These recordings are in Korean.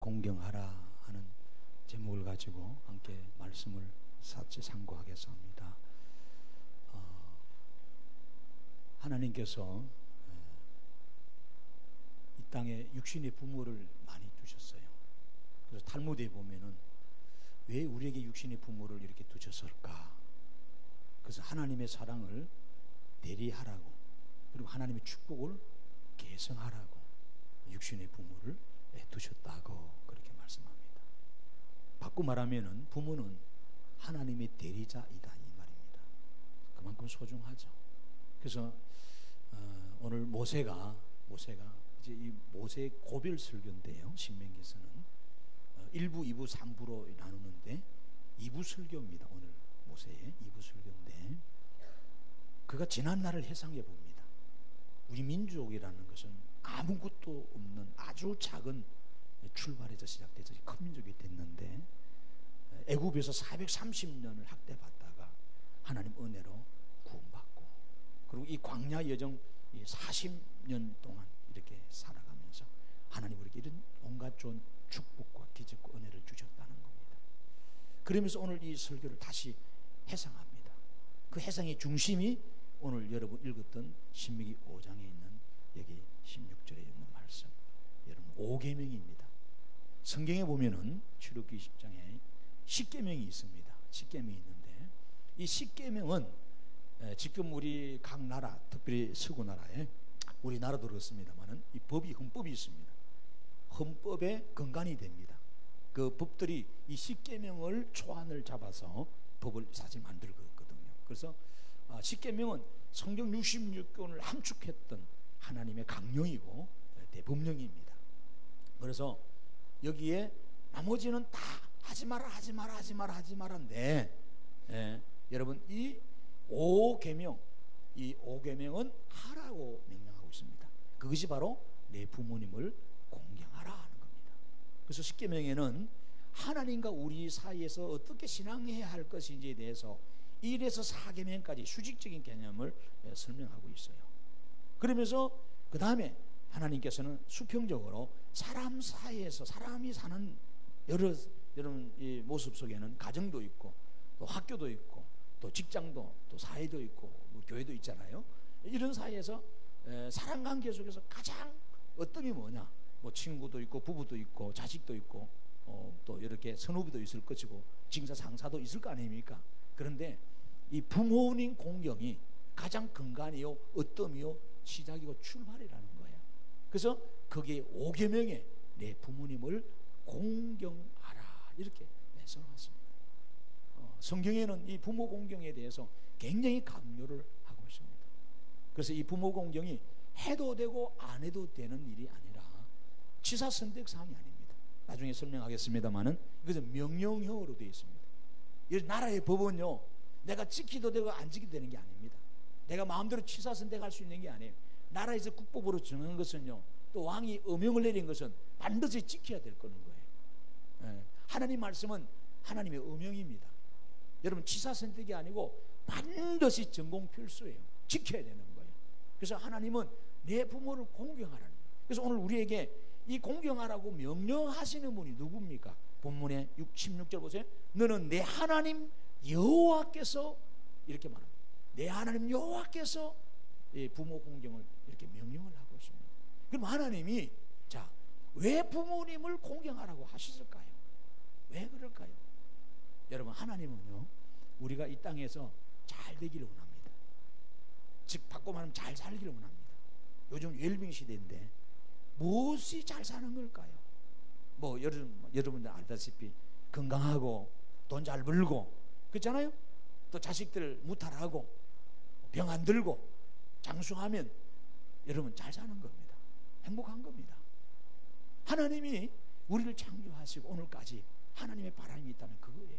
공경하라 하는 제목을 가지고 함께 말씀을 상고하겠소 합니다. 하나님께서 이 땅에 육신의 부모를 많이 두셨어요. 그래서 탈무드에 보면은 왜 우리에게 육신의 부모를 이렇게 두셨을까? 그래서 하나님의 사랑을 대리하라고, 그리고 하나님의 축복을 계승하라고 육신의 부모를 두셨다고 그렇게 말씀합니다. 바꿔 말하면은 부모는 하나님의 대리자이다 이 말입니다. 그만큼 소중하죠. 그래서 오늘 모세가 이제 이 모세의 고별 설교인데요. 신명기서는 1부, 2부, 3부로 나누는데 2부 설교입니다. 오늘 모세의 2부 설교인데 그가 지난 날을 회상해 봅니다. 우리 민족이라는 것은 아무것도 없는 아주 작은 출발에서 시작돼서 큰 민족이 됐는데 애굽에서 430년을 학대받다가 하나님 은혜로 구원받고, 그리고 이 광야 여정 40년 동안 이렇게 살아가면서 하나님 우리에게 이런 온갖 좋은 축복과 기적과 은혜를 주셨다는 겁니다. 그러면서 오늘 이 설교를 다시 회상합니다. 그 회상의 중심이 오늘 여러분 읽었던 신명기 5장에 있는 여기 16절에 있는 말씀, 여러분 5계명입니다. 성경에 보면은 출애굽기 10장에 10계명이 있습니다. 10계명이 있는데 이 10계명은 지금 우리 각 나라, 특별히 서구 나라에, 우리나라도 그렇습니다만은 이 법이, 헌법이 있습니다. 헌법에 근간이 됩니다. 그 법들이 이 10계명을 초안을 잡아서 법을 사실 만들었거든요. 그래서 10계명은 성경 66권을 함축했던 하나님의 강령이고 대법령입니다. 그래서 여기에 나머지는 다 하지 마라인데 여러분 이 5계명, 이 5계명은 하라고 명령하고 있습니다. 그것이 바로 내 부모님을 공경하라 하는 겁니다. 그래서 10계명에는 하나님과 우리 사이에서 어떻게 신앙해야 할 것인지에 대해서 1에서 4계명까지 수직적인 개념을 설명하고 있어요. 그러면서 그 다음에 하나님께서는 수평적으로 사람 사이에서 사람이 사는 여러분 이 모습 속에는 가정도 있고 또 학교도 있고 또 직장도 또 사회도 있고 뭐 교회도 있잖아요. 이런 사이에서 사람관계 속에서 가장 어떤 게 뭐냐, 뭐 친구도 있고 부부도 있고 자식도 있고 또 이렇게 선후배도 있을 것이고 직사 상사도 있을 거 아닙니까? 그런데 이 부모님 공경이 가장 근간이요, 어뜸이요, 시작이고 출발이라는 거예요. 그래서 거기에 5계명에 내 부모님을 공경하라 이렇게 써놨습니다. 성경에는 이 부모 공경에 대해서 굉장히 강조를 하고 있습니다. 그래서 이 부모 공경이 해도 되고 안 해도 되는 일이 아니라 취사선택사항이 아닙니다. 나중에 설명하겠습니다만은 이것은 명령형으로 되어 있습니다. 이 나라의 법은요, 내가 지키도 되고 안 지키도 되는 게 아닙니다. 내가 마음대로 취사선택할 수 있는 게 아니에요. 나라에서 국법으로 정한 것은요, 또 왕이 어명을 내린 것은 반드시 지켜야 될 거는 거예요. 하나님 말씀은 하나님의 어명입니다. 여러분 취사선택이 아니고 반드시 전공 필수예요. 지켜야 되는 거예요. 그래서 하나님은 내 부모를 공경하라는 거예요. 그래서 오늘 우리에게 이 공경하라고 명령하시는 분이 누굽니까? 본문의 16절 보세요. 너는 내 하나님 여호와께서, 이렇게 말합니다. 내 하나님 여호와께서 부모 공경을 이렇게 명령을 하고 있습니다. 그럼 하나님이 자, 왜 부모님을 공경하라고 하셨을까요? 왜 그럴까요? 여러분 하나님은요, 우리가 이 땅에서 잘 되기를 원합니다. 즉 바꿔 말하면 잘 살기를 원합니다. 요즘 웰빙 시대인데 무엇이 잘 사는 걸까요? 뭐 여러분들 알다시피 건강하고 돈 잘 벌고 그렇잖아요. 또 자식들 무탈하고 병 안 들고 장수하면 여러분 잘 사는 겁니다. 행복한 겁니다. 하나님이 우리를 창조하시고 오늘까지 하나님의 바람이 있다면 그거예요.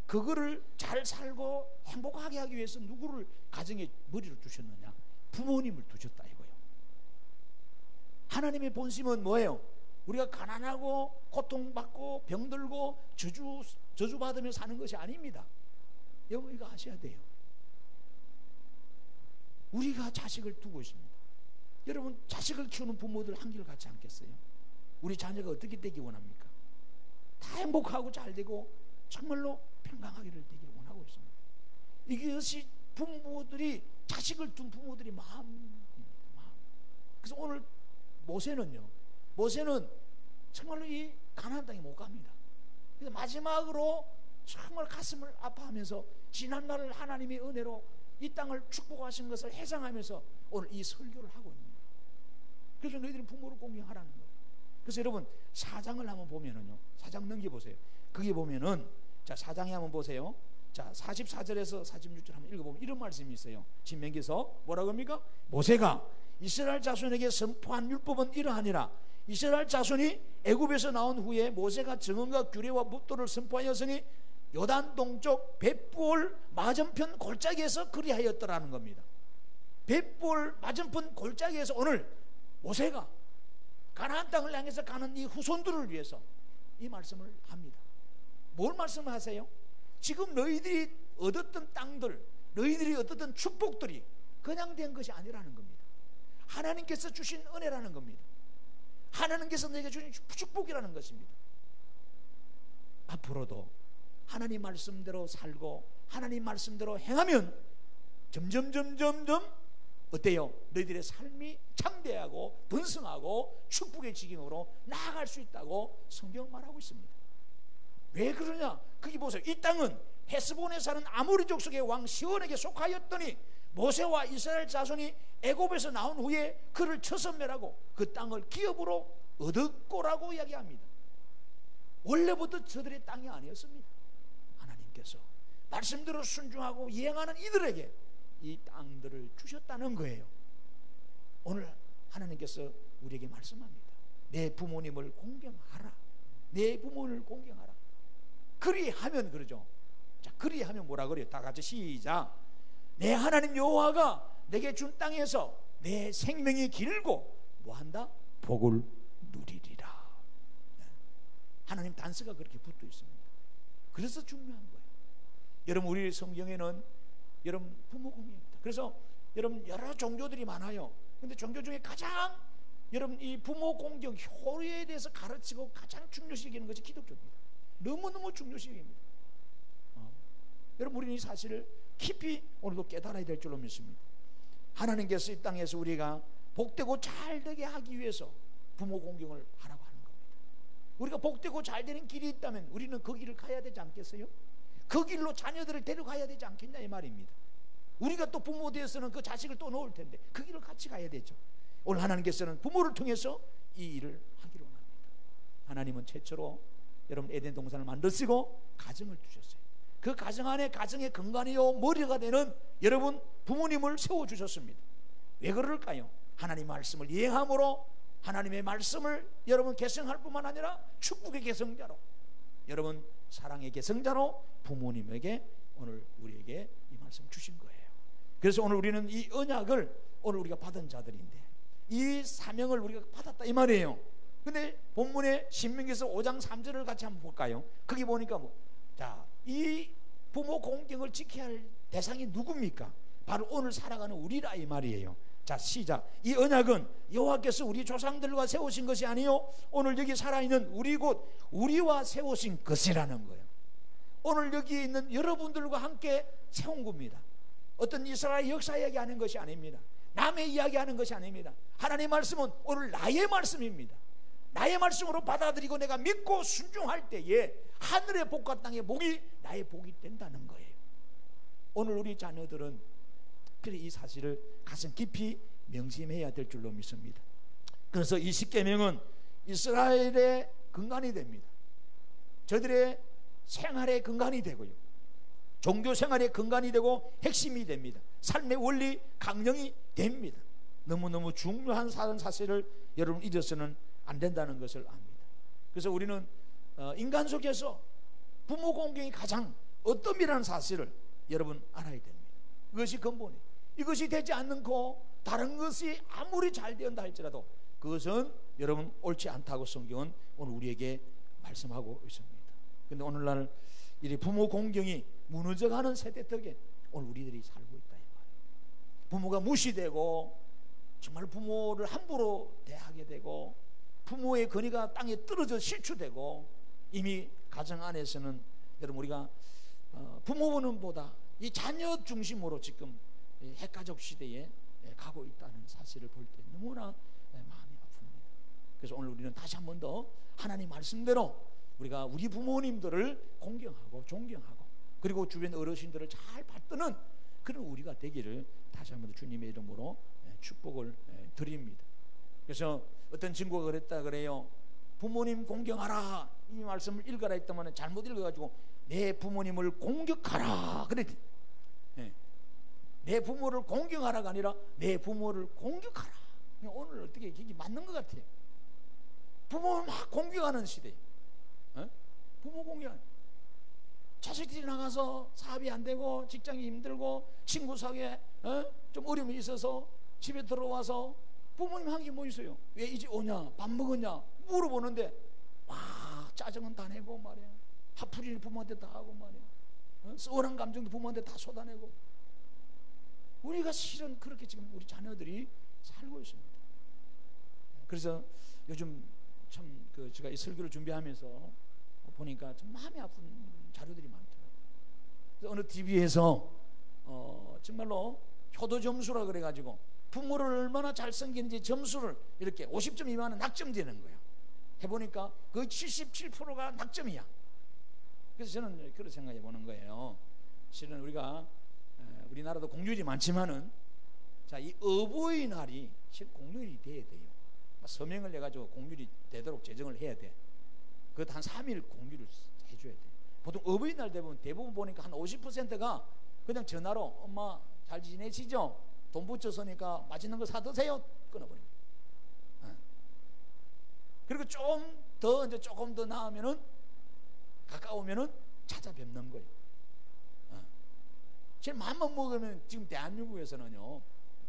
그거를 잘 살고 행복하게 하기 위해서 누구를 가정에 머리를 두셨느냐? 부모님을 두셨다 이거예요. 하나님의 본심은 뭐예요? 우리가 가난하고 고통받고 병들고 저주받으며 사는 것이 아닙니다. 여러분 이거 아셔야 돼요. 우리가 자식을 두고 있습니다. 여러분 자식을 키우는 부모들 한결 같지 않겠어요? 우리 자녀가 어떻게 되기 원합니까? 다 행복하고 잘 되고 정말로 평강하기를 되길 원하고 있습니다. 이것이 부모들이, 자식을 둔 부모들이 마음입니다. 마음. 그래서 오늘 모세는 정말로 이 가나안 땅에 못 갑니다. 그래서 마지막으로 정말 가슴을 아파하면서 지난날 하나님의 은혜로 이 땅을 축복하신 것을 회상하면서 오늘 이 설교를 하고 있는 거예요. 그래서 너희들이 부모를 공경하라는 거예요. 그래서 여러분 4장을 한번 보면은요, 4장 넘겨보세요. 거기 보면은, 자 4장에 한번 보세요. 자 44절에서 46절 한번 읽어보면 이런 말씀이 있어요. 신명기서 뭐라고 합니까? 모세가 이스라엘 자손에게 선포한 율법은 이러하니라. 이스라엘 자손이 애굽에서 나온 후에 모세가 정언과 규례와 법도를 선포하였으니 요단 동쪽 벳볼 맞은편 골짜기에서 그리하였더라는 겁니다. 벳볼 맞은편 골짜기에서 오늘 모세가 가나안 땅을 향해서 가는 이 후손들을 위해서 이 말씀을 합니다. 뭘 말씀하세요? 지금 너희들이 얻었던 땅들, 너희들이 얻었던 축복들이 그냥 된 것이 아니라는 겁니다. 하나님께서 주신 은혜라는 겁니다. 하나님께서 너에게 주신 축복이라는 것입니다. 앞으로도 하나님 말씀대로 살고 하나님 말씀대로 행하면 점점 어때요? 너희들의 삶이 창대하고 번성하고 축복의 지경으로 나아갈 수 있다고 성경 말하고 있습니다. 왜 그러냐? 거기 보세요. 이 땅은 헤스본에 사는 아모리 족속의 왕 시온에게 속하였더니 모세와 이스라엘 자손이 애굽에서 나온 후에 그를 쳐선멸하고 그 땅을 기업으로 얻었고라고 이야기합니다. 원래부터 저들의 땅이 아니었습니다. 하나님께서 말씀대로 순종하고 이행하는 이들에게 이 땅들을 주셨다는 거예요. 오늘 하나님께서 우리에게 말씀합니다. 내 부모님을 공경하라. 내 부모를 공경하라. 그리하면, 그러죠. 자, 그리하면 뭐라 그래요? 다 같이 시작. 내 하나님 여호와가 내게 준 땅에서 내 생명이 길고 뭐한다? 복을 누리리라. 네. 하나님 단서가 그렇게 붙어 있습니다. 그래서 중요한 거예요. 여러분, 우리 성경에는 여러분 부모 공경입니다. 그래서 여러분 여러 종교들이 많아요. 근데 종교 중에 가장 여러분 이 부모 공경 효리에 대해서 가르치고 가장 중요시 여기는 것이 기독교입니다. 너무너무 중요시 여깁니다. 여러분, 우리는 이 사실을 깊이 오늘도 깨달아야 될 줄로 믿습니다. 하나님께서 이 땅에서 우리가 복되고 잘되게 하기 위해서 부모 공경을 하라고 하는 겁니다. 우리가 복되고 잘되는 길이 있다면 우리는 그 길을 가야 되지 않겠어요? 그 길로 자녀들을 데려가야 되지 않겠냐 이 말입니다. 우리가 또 부모 되어서는 그 자식을 또 놓을 텐데 그 길을 같이 가야 되죠. 오늘 하나님께서는 부모를 통해서 이 일을 하기로 합니다. 하나님은 최초로 여러분 에덴 동산을 만드시고 가정을 두셨어요. 그 가정 안에 가정의 근간이요 머리가 되는 여러분 부모님을 세워주셨습니다. 왜 그럴까요? 하나님 말씀을 이행함으로 하나님의 말씀을 여러분 계승할 뿐만 아니라 축복의 계승자로, 여러분 사랑의 계승자로 부모님에게 오늘 우리에게 이 말씀 주신 거예요. 그래서 오늘 우리는 이 언약을 오늘 우리가 받은 자들인데 이 사명을 우리가 받았다 이 말이에요. 근데 본문의 신명기서 5장 3절을 같이 한번 볼까요? 거기 보니까 이 부모 공경을 지켜야 할 대상이 누굽니까? 바로 오늘 살아가는 우리라 이 말이에요. 자, 시작. 이 언약은 여호와께서 우리 조상들과 세우신 것이 아니요 오늘 여기 살아있는 우리 곧 우리와 세우신 것이라는 거예요. 오늘 여기 있는 여러분들과 함께 세운 겁니다. 어떤 이스라엘 역사 이야기하는 것이 아닙니다. 남의 이야기하는 것이 아닙니다. 하나님의 말씀은 오늘 나의 말씀입니다. 나의 말씀으로 받아들이고 내가 믿고 순종할 때에 하늘의 복과 땅의 복이 나의 복이 된다는 거예요. 오늘 우리 자녀들은 그래 이 사실을 가슴 깊이 명심해야 될 줄로 믿습니다. 그래서 이 십계명은 이스라엘의 근간이 됩니다. 저들의 생활의 근간이 되고요, 종교 생활의 근간이 되고 핵심이 됩니다. 삶의 원리 강령이 됩니다. 너무너무 중요한 사실을 여러분 잊어서는 안 된다는 것을 압니다. 그래서 우리는 인간 속에서 부모 공경이 가장 어떠미라는 사실을 여러분 알아야 됩니다. 그것이 근본이에요. 이것이 되지 않고 다른 것이 아무리 잘 되었다 할지라도 그것은 여러분 옳지 않다고 성경은 오늘 우리에게 말씀하고 있습니다. 그런데 오늘날 이 부모 공경이 무너져가는 세대 덕에 오늘 우리들이 살고 있다 이 말이에요. 부모가 무시되고 정말 부모를 함부로 대하게 되고 부모의 권위가 땅에 떨어져 실추되고 이미 가정 안에서는 여러분 우리가 부모보다 이 자녀 중심으로 지금 핵가족 시대에 가고 있다는 사실을 볼 때 너무나 마음이 아픕니다. 그래서 오늘 우리는 다시 한 번 더 하나님 말씀대로 우리가 우리 부모님들을 공경하고 존경하고 그리고 주변 어르신들을 잘 받드는 그런 우리가 되기를 다시 한 번 더 주님의 이름으로 축복을 드립니다. 그래서 어떤 친구가 그랬다 그래요. 부모님 공경하라 이 말씀을 읽어라 했더니 잘못 읽어가지고 내 부모님을 공격하라 그랬지. 내 부모를 공경하라가 아니라 내 부모를 공격하라. 오늘 어떻게 이게 맞는 것 같아요. 부모를 막 공격하는 시대. 부모 공격. 자식들이 나가서 사업이 안 되고 직장이 힘들고 친구 사이에 좀 어려움이 있어서 집에 들어와서 부모님 한 게 뭐 있어요? 왜 이제 오냐? 밥 먹었냐? 물어보는데 막 짜증은 다 내고 말이야. 화풀이를 부모한테 다 하고 말이야. 쏘한 감정도 부모한테 다 쏟아내고. 우리가 실은 그렇게 지금 우리 자녀들이 살고 있습니다. 그래서 요즘 참 제가 이 설교를 준비하면서 보니까 좀 마음이 아픈 자료들이 많더라고요. 그래서 어느 TV에서 정말로 효도 점수라 그래가지고 부모를 얼마나 잘생기는지 점수를 이렇게 50점 이하는 낙점되는 거예요. 해보니까 거의 77%가 낙점이야. 그래서 저는 그렇게 생각해 보는 거예요. 실은 우리나라도 공휴일이 많지만은 자, 이 어버이날이 실 공휴일이 돼야 돼요. 서명을 해가지고 공휴일이 되도록 제정을 해야 돼. 그것 한 3일 공휴일을 해줘야 돼. 보통 어버이날 대부분 보니까 한 50%가 그냥 전화로 엄마 잘 지내시죠? 돈 붙였으니까 맛있는 거 사 드세요. 끊어버립니다. 그리고 조금 더 나으면은 가까우면은 찾아뵙는 거예요. 제일 마음만 먹으면 지금 대한민국에서는요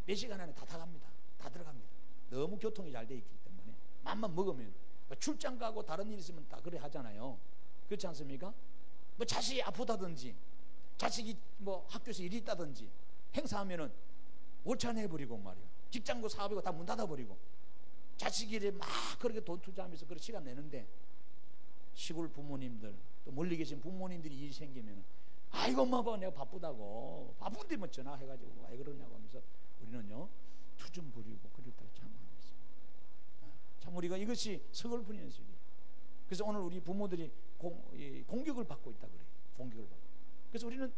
몇 시간 안에 다 갑니다. 다 들어갑니다. 너무 교통이 잘 돼 있기 때문에 마음만 먹으면 출장 가고 다른 일 있으면 다 그래 하잖아요. 그렇지 않습니까? 뭐 자식이 아프다든지 자식이 뭐 학교에서 일이 있다든지 행사하면은 월차 내버리고 말이에요. 직장고 사업이고 다 문 닫아버리고 자식이 막 그렇게 돈 투자하면서 그런 시간 내는데 시골 부모님들 또 멀리 계신 부모님들이 일이 생기면 아이고 엄마 봐 내가 바쁘다고 바쁜데 뭐 전화해가지고 왜 그러냐고 하면서 우리는요 투정 부리고 그럴 때가 참 많이 있습니다. 참 우리가 이것이 서글픈 현실이에요. 그래서 오늘 우리 부모들이 공격을 받고 있다 그래요. 공격을 받고. 그래서 우리는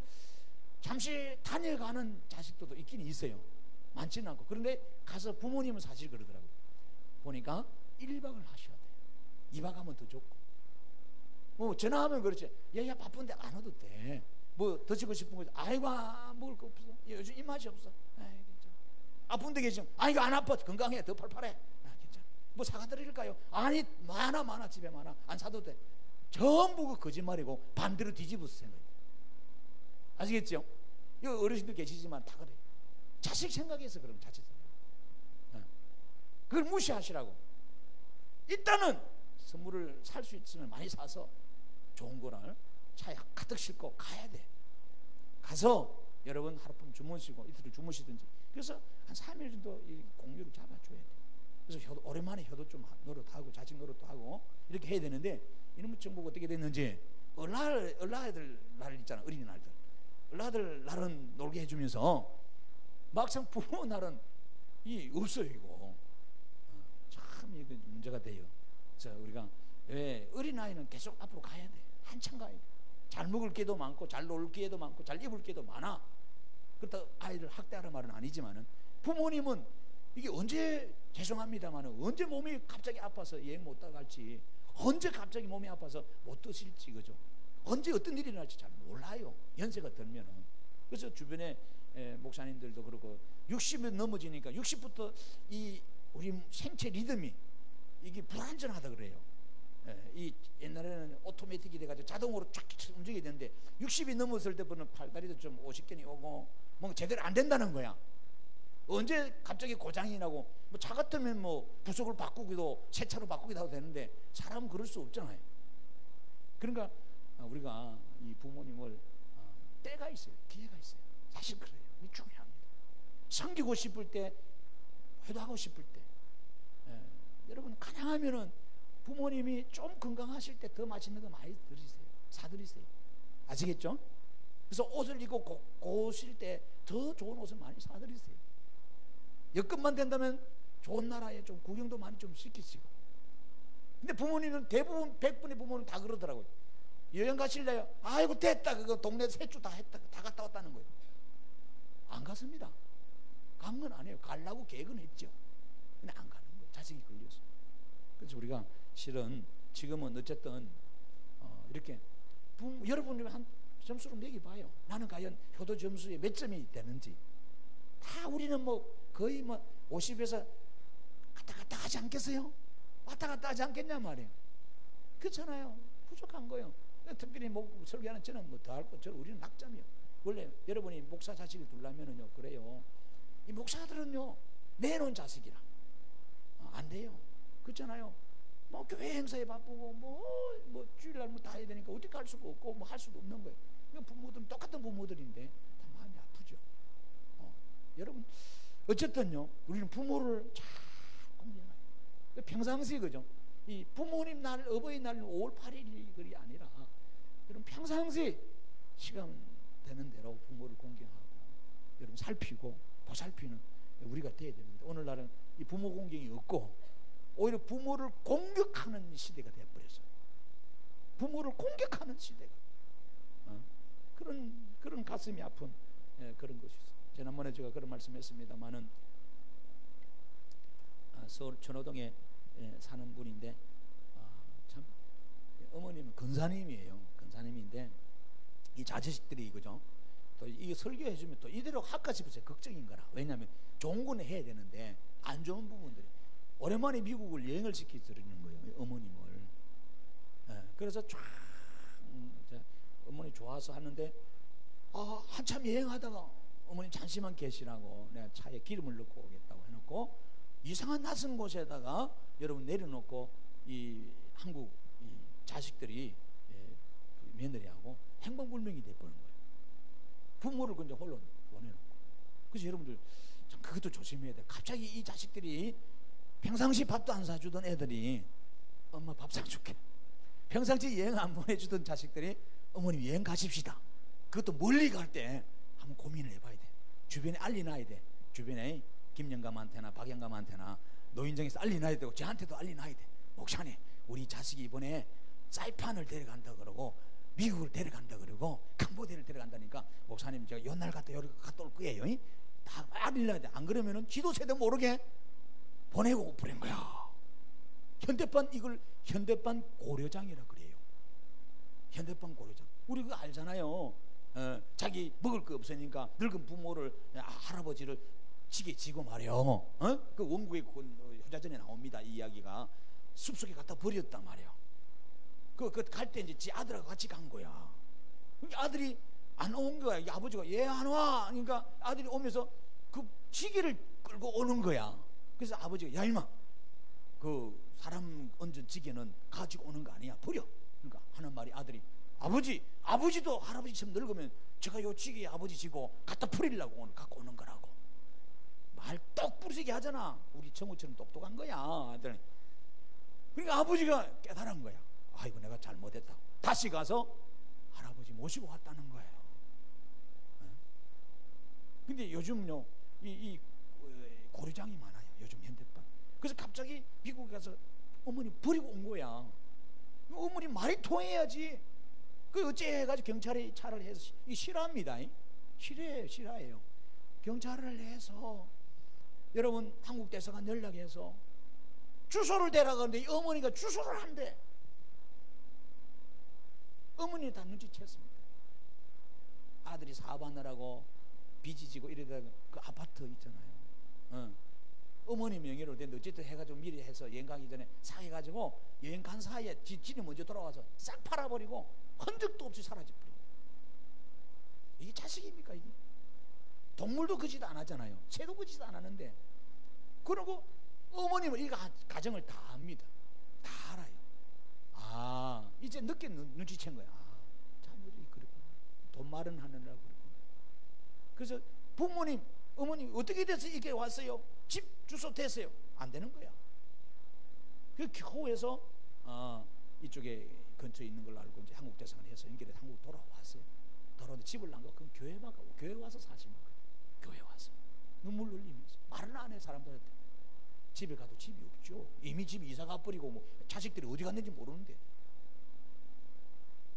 잠시 다녀가는 자식들도 있긴 있어요. 많지는 않고. 그런데 가서 부모님은 사실 그러더라고요. 보니까 1박을 하셔야 돼. 2박 하면 더 좋고. 뭐 전화하면 그렇지. 야 바쁜데 안 와도 돼. 뭐 드시고 싶은 거 아이고 먹을 거 없어. 요즘 입맛이 없어. 아이 괜찮아. 아픈데 계시면 아이고 안 아파. 건강해. 더 팔팔해. 괜찮아. 뭐 사가 드릴까요? 아니 많아 집에 많아. 안 사도 돼. 전부 그 거짓말이고 반대로 뒤집어서 생각해. 아시겠죠? 여기 어르신들 계시지만 다 그래. 자식 생각해서 그럼 자식 생각. 그걸 무시하시라고. 일단은 선물을 살 수 있으면 많이 사서 좋은 거를 차에 가득 싣고 가야 돼. 가서 여러분 하룻밤 주무시고 이틀을 주무시든지. 그래서 한 3일 정도 이 공휴를 잡아줘야 돼. 그래서 오랜만에 효도 좀 노릇도 하고 자식 노릇도 하고 이렇게 해야 되는데 이놈의 정보가 어떻게 됐는지 얼라애들 날 있잖아. 어린이날들 얼라애들 날은 놀게 해주면서 막상 부모 날은 이 없어요. 이거 참 이게 문제가 돼요. 그래서 우리가 왜 어린아이는 계속 앞으로 가야 돼. 한참 가야 돼. 잘 먹을 게도 많고 잘 놀 게도 많고 잘 입을 게도 많아. 그렇다고 아이를 학대하는 말은 아니지만은 부모님은 이게 언제 죄송합니다만은 언제 몸이 갑자기 아파서 여행 못 나갈지 언제 갑자기 몸이 아파서 못 드실지 그죠? 언제 어떤 일이 날지 잘 몰라요. 연세가 들면은. 그래서 주변에 목사님들도 그렇고 60이 넘어지니까 60부터 이 우리 생체 리듬이 이게 불안전하다 그래요. 이 옛날에는 오토매틱이 돼가지고 자동으로 쫙 움직이게 되는데 60이 넘었을 때부터는 팔다리도 좀 오십견이 오고 뭔가 제대로 안 된다는 거야. 언제 갑자기 고장이 나고 뭐 차 같으면 뭐 부속을 바꾸기도 새 차로 바꾸기도 하도 되는데 사람은 그럴 수 없잖아요. 그러니까 우리가 이 부모님을 때가 있어요. 기회가 있어요. 사실 그래요. 이게 중요합니다. 섬기고 싶을 때, 회도하고 싶을 때, 여러분 가능하면은 부모님이 좀 건강하실 때 더 맛있는 거 많이 드리세요. 사드리세요. 아시겠죠? 그래서 옷을 입고 고우실 때 더 좋은 옷을 많이 사드리세요. 여건만 된다면 좋은 나라에 좀 구경도 많이 좀 시키시고. 근데 부모님은 대부분 100분의 부모는 다 그러더라고요. 여행 가실래요? 아이고 됐다. 그거 동네 세주 다 했다. 다 갔다 왔다는 거예요. 안 갔습니다. 간 건 아니에요. 가려고 계획은 했죠. 근데 안 가는 거예요. 자식이 걸려서. 그래서 우리가 실은 지금은 어쨌든 이렇게 여러분이 한 점수를 매겨봐요. 나는 과연 효도 점수에 몇 점이 되는지. 다 우리는 뭐 거의 뭐 50에서 갔다 갔다 하지 않겠어요? 왔다 갔다 하지 않겠냐 말이에요. 그렇잖아요. 부족한 거예요. 특별히 뭐 설교하는 저는 뭐 더 할 거, 우리는 낙점이요. 원래 여러분이 목사 자식을 두려면은요, 그래요. 이 목사들은요, 내놓은 자식이라 안 돼요. 그렇잖아요. 뭐 교회 행사에 바쁘고 뭐 주일날 뭐 다 해야 되니까 어떻게 할 수가 없고 뭐 할 수도 없는 거예요. 그러니까 부모들은 똑같은 부모들인데 다 마음이 아프죠. 여러분 어쨌든요, 우리는 부모를 잘 공경해요. 평상시 그죠? 이 부모님 날, 어버이날은 5월 8일이 그리 아니라 여러분 평상시 시간 되는 대로 부모를 공경하고 여러분 살피고 보살피는 우리가 돼야 되는데, 오늘날은 이 부모 공경이 없고 오히려 부모를 공격하는 시대가 되어버렸어요. 부모를 공격하는 시대가 그런 가슴이 아픈 그런 것이 있어요. 지난번에 제가 그런 말씀했습니다마는 서울 천호동에 사는 분인데 참 어머님은 근사님이에요. 근사님인데 이 자식들이 그죠? 또 이게 설교해 주면 또 이대로 할까 싶어서 걱정인 거라. 왜냐하면 좋은 거는 해야 되는데 안 좋은 부분들이, 오랜만에 미국을 여행을 시켜드리는 거예요, 어머님을. 그래서 쫙 어머니 좋아서 하는데 한참 여행하다가 어머니 잠시만 계시라고 내가 차에 기름을 넣고 오겠다고 해놓고 이상한 낯선 곳에다가 여러분 내려놓고 이 한국 이 자식들이 며느리하고 행방불명이 돼버린 거예요. 부모를 그냥 홀로 보내놓고. 그래서 여러분들 참 그것도 조심해야 돼. 갑자기 이 자식들이 평상시 밥도 안 사주던 애들이 엄마 밥 사줄게, 평상시 여행 안 보내주던 자식들이 어머님 여행 가십시다. 그것도 멀리 갈 때 한번 고민을 해봐야 돼. 주변에 알리놔야 돼. 주변에 김영감한테나 박영감한테나 노인정에서 알리놔야 되고 저한테도 알리놔야 돼. 목사님 우리 자식이 이번에 사이판을 데려간다 그러고 미국을 데려간다 그러고 캄보디아를 데려간다니까 목사님 제가 연날 갔다 여기 갔다 올 거예요. 다 알려야 돼. 안 그러면은 지도세도 모르게 보내고 보낸 거야. 현대판 이걸 현대판 고려장이라 그래요. 현대판 고려장. 우리 그거 알잖아요. 자기 먹을 거 없으니까 늙은 부모를 할아버지를 지게 지고 말이요. 그 원국의 효자전에 나옵니다. 이 이야기가 숲속에 갖다 버렸단 말이에요. 그 갈 때 이제 지 아들하고 같이 간 거야. 그러니까 아들이 안 온 거야. 이 아버지가 얘 안 와. 그러니까 아들이 오면서 그 지게를 끌고 오는 거야. 그래서 아버지가 야 임마 그 사람 얹은 지게는 가지고 오는 거 아니야, 버려. 그러니까 하는 말이 아들이 아버지도 할아버지처럼 늙으면 제가 요 지게 아버지 지고 갖다 버리려고 오늘 갖고 오는 거라고. 말 똑부러지게 하잖아. 우리 정우처럼 똑똑한 거야 아들. 그러니까 아버지가 깨달은 거야. 아이고 내가 잘못했다. 다시 가서 할아버지 모시고 왔다는 거예요. 근데 요즘요 이 고려장이 많아요. 요즘 현대판. 그래서 갑자기 미국에 가서 어머니 버리고 온 거야. 어머니 말이 통해야지. 그 어째 해가지고 경찰이 차를 해서 이 실화입니다. 실화예요. 경찰을 해서 여러분 한국 대사관 연락해서 주소를 대라가는데 어머니가 주소를 한대. 어머니 다 눈치챘습니다. 아들이 사업하느라고 빚이 지고 이러다가 그 아파트 있잖아요. 어머니 명의로 됐는데 어쨌든 해가지고 미리 해서 여행 가기 전에 사해가지고 여행 간 사이에 지는 먼저 돌아와서 싹 팔아버리고 흔적도 없이 사라져버린 거예요. 이게 자식입니까? 이게 동물도 그 짓 안 하잖아요. 새도 그 짓 안 하는데. 그러고 어머님은 이 가정을 다 압니다. 다 알아요. 이제 늦게 눈치챈 거야. 자녀들이 그랬구나. 돈 마련하느라고 그랬구나. 그래서 어머니 어떻게 돼서 이게 왔어요? 집 주소 됐어요? 안 되는 거야. 그 겨우해서 이쪽에 근처에 있는 걸로 알고 이제 한국 대사관 해서 연결해 한국 돌아왔어요. 돌아오는데 집을 난 거 그럼 교회 막 가고 교회 와서 사시는 거예요. 교회 와서 눈물 흘리면서 말은 안 해. 사람들한테 집에 가도 집이 없죠. 이미 집이 이사 가버리고 뭐 자식들이 어디 갔는지 모르는데.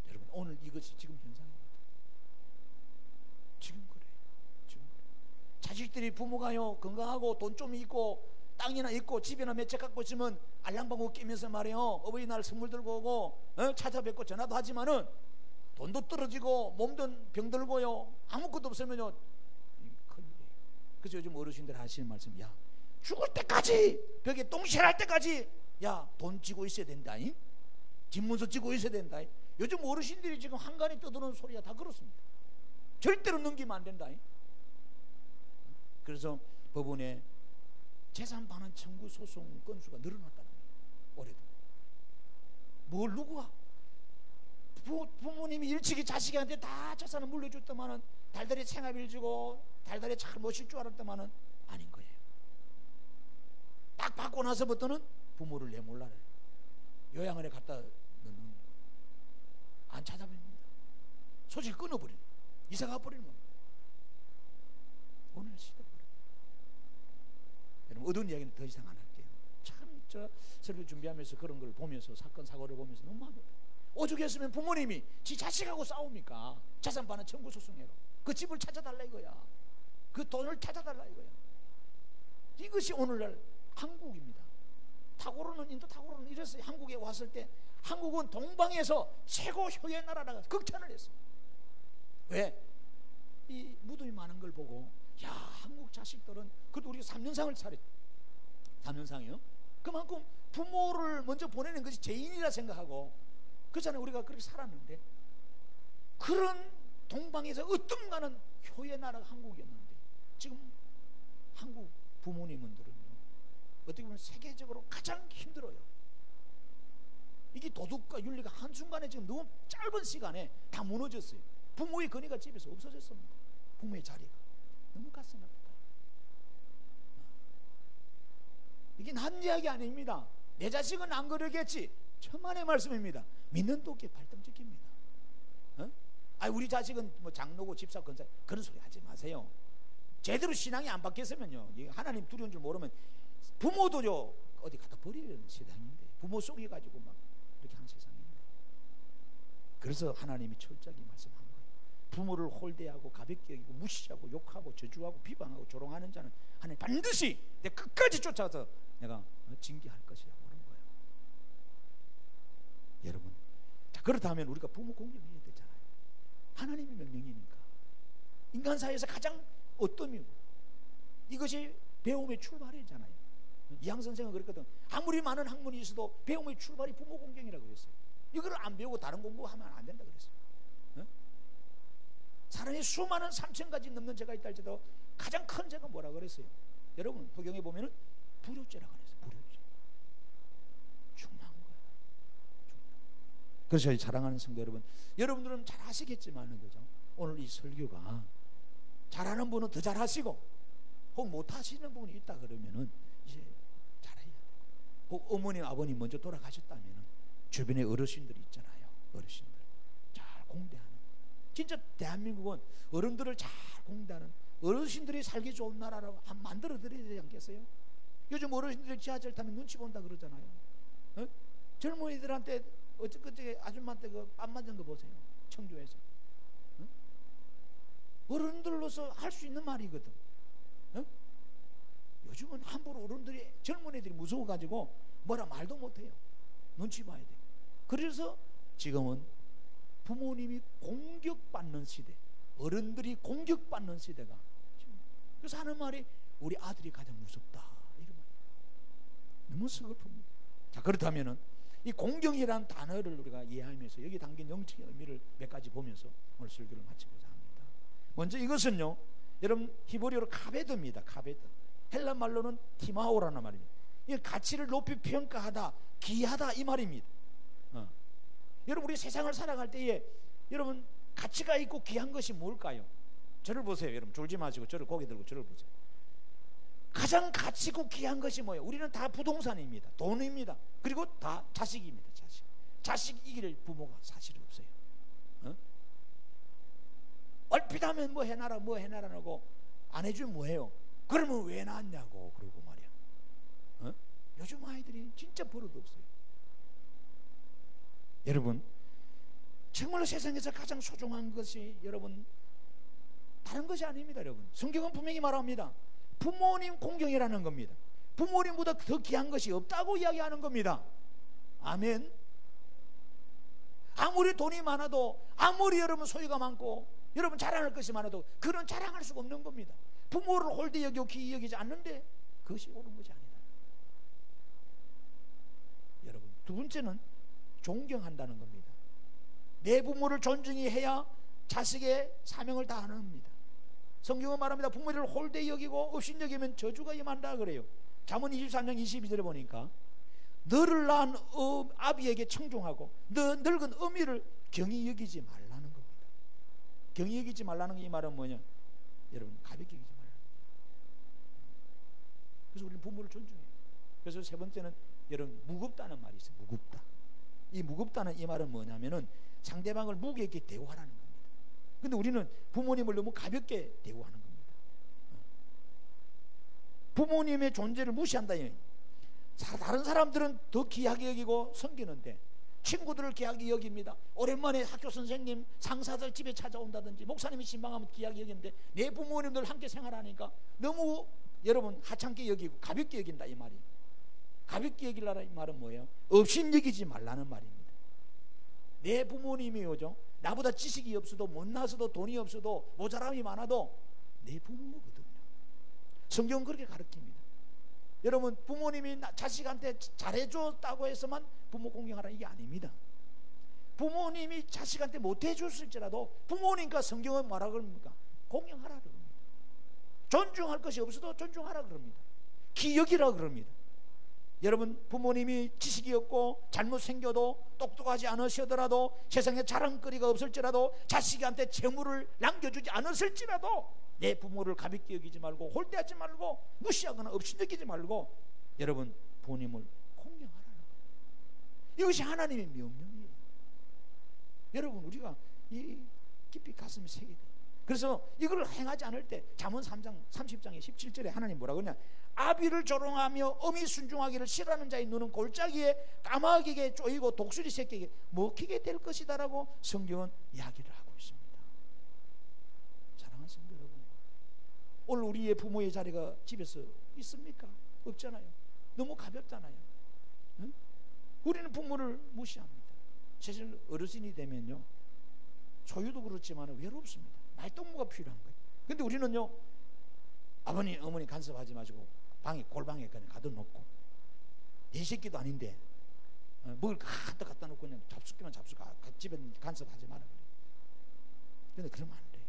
여러분 오늘 이것이 지금 현상입니다. 지금 그래요. 지금 그래요. 자식들이 부모가요 건강하고 돈 좀 있고 땅이나 있고 집이나 몇 채 갖고 있으면 알랑방구 끼면서 말이에요 어버이날 선물 들고 오고 찾아뵙고 전화도 하지만은 돈도 떨어지고 몸도 병들고요 아무것도 없으면요 큰일이에요. 그래서 요즘 어르신들 하시는 말씀, 야 죽을 때까지 벽에 똥실할 때까지 야 돈 쥐고 있어야 된다, 집문서 쥐고 있어야 된다. 요즘 어르신들이 지금 한간에 떠드는 소리가 다 그렇습니다. 절대로 넘기면 안 된다. 그래서 법원에 재산 반환 청구 소송 건수가 늘어났다는 거예요. 올해도. 뭘 누구가 부모님이 일찍이 자식한테 다 재산을 물려줬더만은 달달이 생활비를 주고 달달이 잘 모실 줄 알았더만은 아닌 거예요. 딱 받고 나서부터는 부모를 내몰라요. 요양원에 갖다 넣는, 안 찾아뵙니다. 소식 끊어버리는, 이사 가버리는 겁니다. 오늘 시대 그래요. 여러분 어두운 이야기는 더 이상 안 할게요. 참 저 설교 준비하면서 그런 걸 보면서 사건 사고를 보면서 너무 마음이 오죽했으면 부모님이 지 자식하고 싸웁니까? 재산 반환 청구 소송해로 그 집을 찾아달라 이거야. 그 돈을 찾아달라 이거야. 이것이 오늘날 한국입니다. 탁오르는 인도 탁오르는 이랬어요. 한국에 왔을 때 한국은 동방에서 최고 효의 나라라고 극찬을 했어요. 왜? 이 무덤이 많은 걸 보고 야 한국 자식들은 그래도 우리가 3년상을 차렸 3년상이요? 그만큼 부모를 먼저 보내는 것이 죄인이라 생각하고 그잖아요. 우리가 그렇게 살았는데 그런 동방에서 어떤가는 효의 나라가 한국이었는데 지금 한국 부모님들은요 어떻게 보면 세계적으로 가장 힘들어요. 이게 도덕과 윤리가 한순간에 지금 너무 짧은 시간에 다 무너졌어요. 부모의 권위가 집에서 없어졌습니다. 부모의 자리가 너무 가슴 아프다. 이게 난 이야기 아닙니다. 내 자식은 안 그러겠지. 천만의 말씀입니다. 믿는 도끼 발등찍힙니다. 우리 자식은 뭐 장로고 집사 권사 그런 소리 하지 마세요. 제대로 신앙이 안 바뀌었으면요 하나님 두려운 줄 모르면 부모도요 어디 갖다 버리는 세상인데 부모 속여가지고 막 이렇게 한 세상인데 그래서 하나님이 철저하게 말씀한 거예요. 부모를 홀대하고 가볍게 여기고 무시하고 욕하고 저주하고 비방하고 조롱하는 자는 하나님 반드시 내 끝까지 쫓아서 내가 징계할 것이라고 그런 거예요. 여러분 자 그렇다면 우리가 부모 공경해야 되잖아요. 하나님의 명령이니까. 인간 사회에서 가장 어떠미고 이것이 배움의 출발이잖아요. 이양 선생은 그랬거든. 아무리 많은 학문이 있어도 배움의 출발이 부모 공경이라고 그랬어요. 이걸 안 배우고 다른 공부하면 안 된다 그랬어요. 사람이 수많은 3,000가지 넘는 죄가 있다 할지라도 가장 큰 죄가 뭐라 그랬어요? 여러분 허경에 보면은 불효죄라고 그랬어요. 불효죄. 중요한 거예요. 중요한. 그래서 사랑하는 성도 여러분, 여러분들은 잘 아시겠지만은 그죠? 오늘 이 설교가 잘하는 분은 더 잘하시고 혹 못하시는 분이 있다 그러면은 이제 잘해야 돼요. 혹 어머님 아버님 먼저 돌아가셨다면은 주변에 어르신들이 있잖아요. 어르신들 잘 공대하는, 진짜 대한민국은 어른들을 잘 공대하는 어르신들이 살기 좋은 나라로 한 만들어 드려야 되지 않겠어요? 요즘 어르신들이 지하철 타면 눈치 본다 그러잖아요. 젊은이들한테 어저께 아줌마한테 그 뺨 맞은 거 보세요. 청주에서. 어른들로서 할 수 있는 말이거든. 요즘은 함부로 어른들이 젊은 애들이 무서워가지고 뭐라 말도 못해요. 눈치 봐야 돼. 그래서 지금은 부모님이 공격받는 시대, 어른들이 공격받는 시대가 지금. 그래서 하는 말이 우리 아들이 가장 무섭다 이런 말이에요. 너무 슬픕니다. 자 그렇다면은 이 공경이라는 단어를 우리가 이해하면서 여기 담긴 영적인 의미를 몇 가지 보면서 오늘 설교를 마치고자 합니다. 먼저 이것은요 여러분 히브리어로 카베드입니다. 카베드. 헬라 말로는 티마오라는 말입니다. 이 가치를 높이 평가하다, 귀하다 이 말입니다. 여러분 우리 세상을 살아갈 때에 여러분 가치가 있고 귀한 것이 뭘까요? 저를 보세요. 여러분 졸지 마시고 저를 고개 들고 저를 보세요. 가장 가치고 귀한 것이 뭐예요? 우리는 다 부동산입니다. 돈입니다. 그리고 다 자식입니다. 자식 이길 부모가 사실 없어요. 얼핏 하면 뭐 해놔라 뭐 해놔라고 안 해주면 뭐해요? 그러면 왜 낳았냐고 그러고 말이야. 요즘 아이들이 진짜 버릇 없어요. 여러분, 정말로 세상에서 가장 소중한 것이 여러분 다른 것이 아닙니다. 여러분, 성경은 분명히 말합니다. 부모님 공경이라는 겁니다. 부모님보다 더 귀한 것이 없다고 이야기하는 겁니다. 아멘. 아무리 돈이 많아도, 아무리 여러분 소유가 많고 여러분 자랑할 것이 많아도 그런 자랑할 수가 없는 겁니다. 부모를 홀대 여기고 귀히 여기지 않는데 그것이 옳은 것이 아니다. 여러분, 두 번째는 존경한다는 겁니다. 내 부모를 존중히 해야 자식의 사명을 다하는 겁니다. 성경은 말합니다. 부모를 홀대 여기고 업신여기면 저주가 임한다 그래요. 잠언 23장 22절에 보니까 너를 낳은 아비에게 청종하고 너 늙은 어미를 경히 여기지 말라는 겁니다. 경히 여기지 말라는 이 말은 뭐냐? 여러분, 가볍게 여기지 말라. 그래서 우리는 부모를 존중해요. 그래서 세 번째는 여러분, 무겁다는 말이 있어요. 무겁다. 이 무겁다는 이 말은 뭐냐면은 상대방을 무게 있게 대우하라는 겁니다. 근데 우리는 부모님을 너무 가볍게 대우하는 겁니다. 부모님의 존재를 무시한다. 다른 사람들은 더 귀하게 여기고 섬기는데 친구들을 귀하게 여깁니다. 오랜만에 학교 선생님, 상사들 집에 찾아온다든지 목사님이 신방하면 귀하게 여기는데 내 부모님들 함께 생활하니까 너무 여러분 하찮게 여기고 가볍게 여긴다 이 말이. 가볍게 여기라는 이 말은 뭐예요? 업신 여기지 말라는 말입니다. 내 부모님이 요죠, 나보다 지식이 없어도 못나서도 돈이 없어도 모자람이 많아도 내 부모거든요. 성경은 그렇게 가르칩니다. 여러분, 부모님이 자식한테 잘해줬다고 해서만 부모 공경하라 이게 아닙니다. 부모님이 자식한테 못해줬을지라도 부모님과 성경은 뭐라 그럽니까? 공경하라 그럽니다. 존중할 것이 없어도 존중하라 그럽니다. 기여기라 그럽니다. 여러분, 부모님이 지식이 없고 잘못 생겨도 똑똑하지 않으시더라도 세상에 자랑거리가 없을지라도 자식한테 재물을 남겨주지 않았을지라도 내 부모를 가볍게 여기지 말고 홀대하지 말고 무시하거나 업신여기지 말고 여러분 부모님을 공경하라는 거예요. 이것이 하나님의 명령이에요. 여러분, 우리가 이 깊이 가슴이 새겨야 돼요. 그래서 이걸 행하지 않을 때 잠언 3장 30장의 17절에 하나님 뭐라 그러냐? 아비를 조롱하며 어미 순종하기를 싫어하는 자의 눈은 골짜기에 까마귀에게 쪼이고 독수리 새끼에게 먹히게 될 것이다라고 성경은 이야기를 하고 있습니다. 사랑하는 성도 여러분, 오늘 우리의 부모의 자리가 집에서 있습니까? 없잖아요. 너무 가볍잖아요. 응? 우리는 부모를 무시합니다. 사실 어르신이 되면요, 소유도 그렇지만 외롭습니다. 말동무가 필요한 거예요. 근데 우리는요, 아버님 어머니 간섭하지 마시고 방에 골방에 그냥 가둬놓고 내 새끼도 아닌데 먹을 거 갖다 놓고 그냥 잡숫기만 잡수고 집에 간섭하지 마라 그래요. 근데 그러면 안 돼요.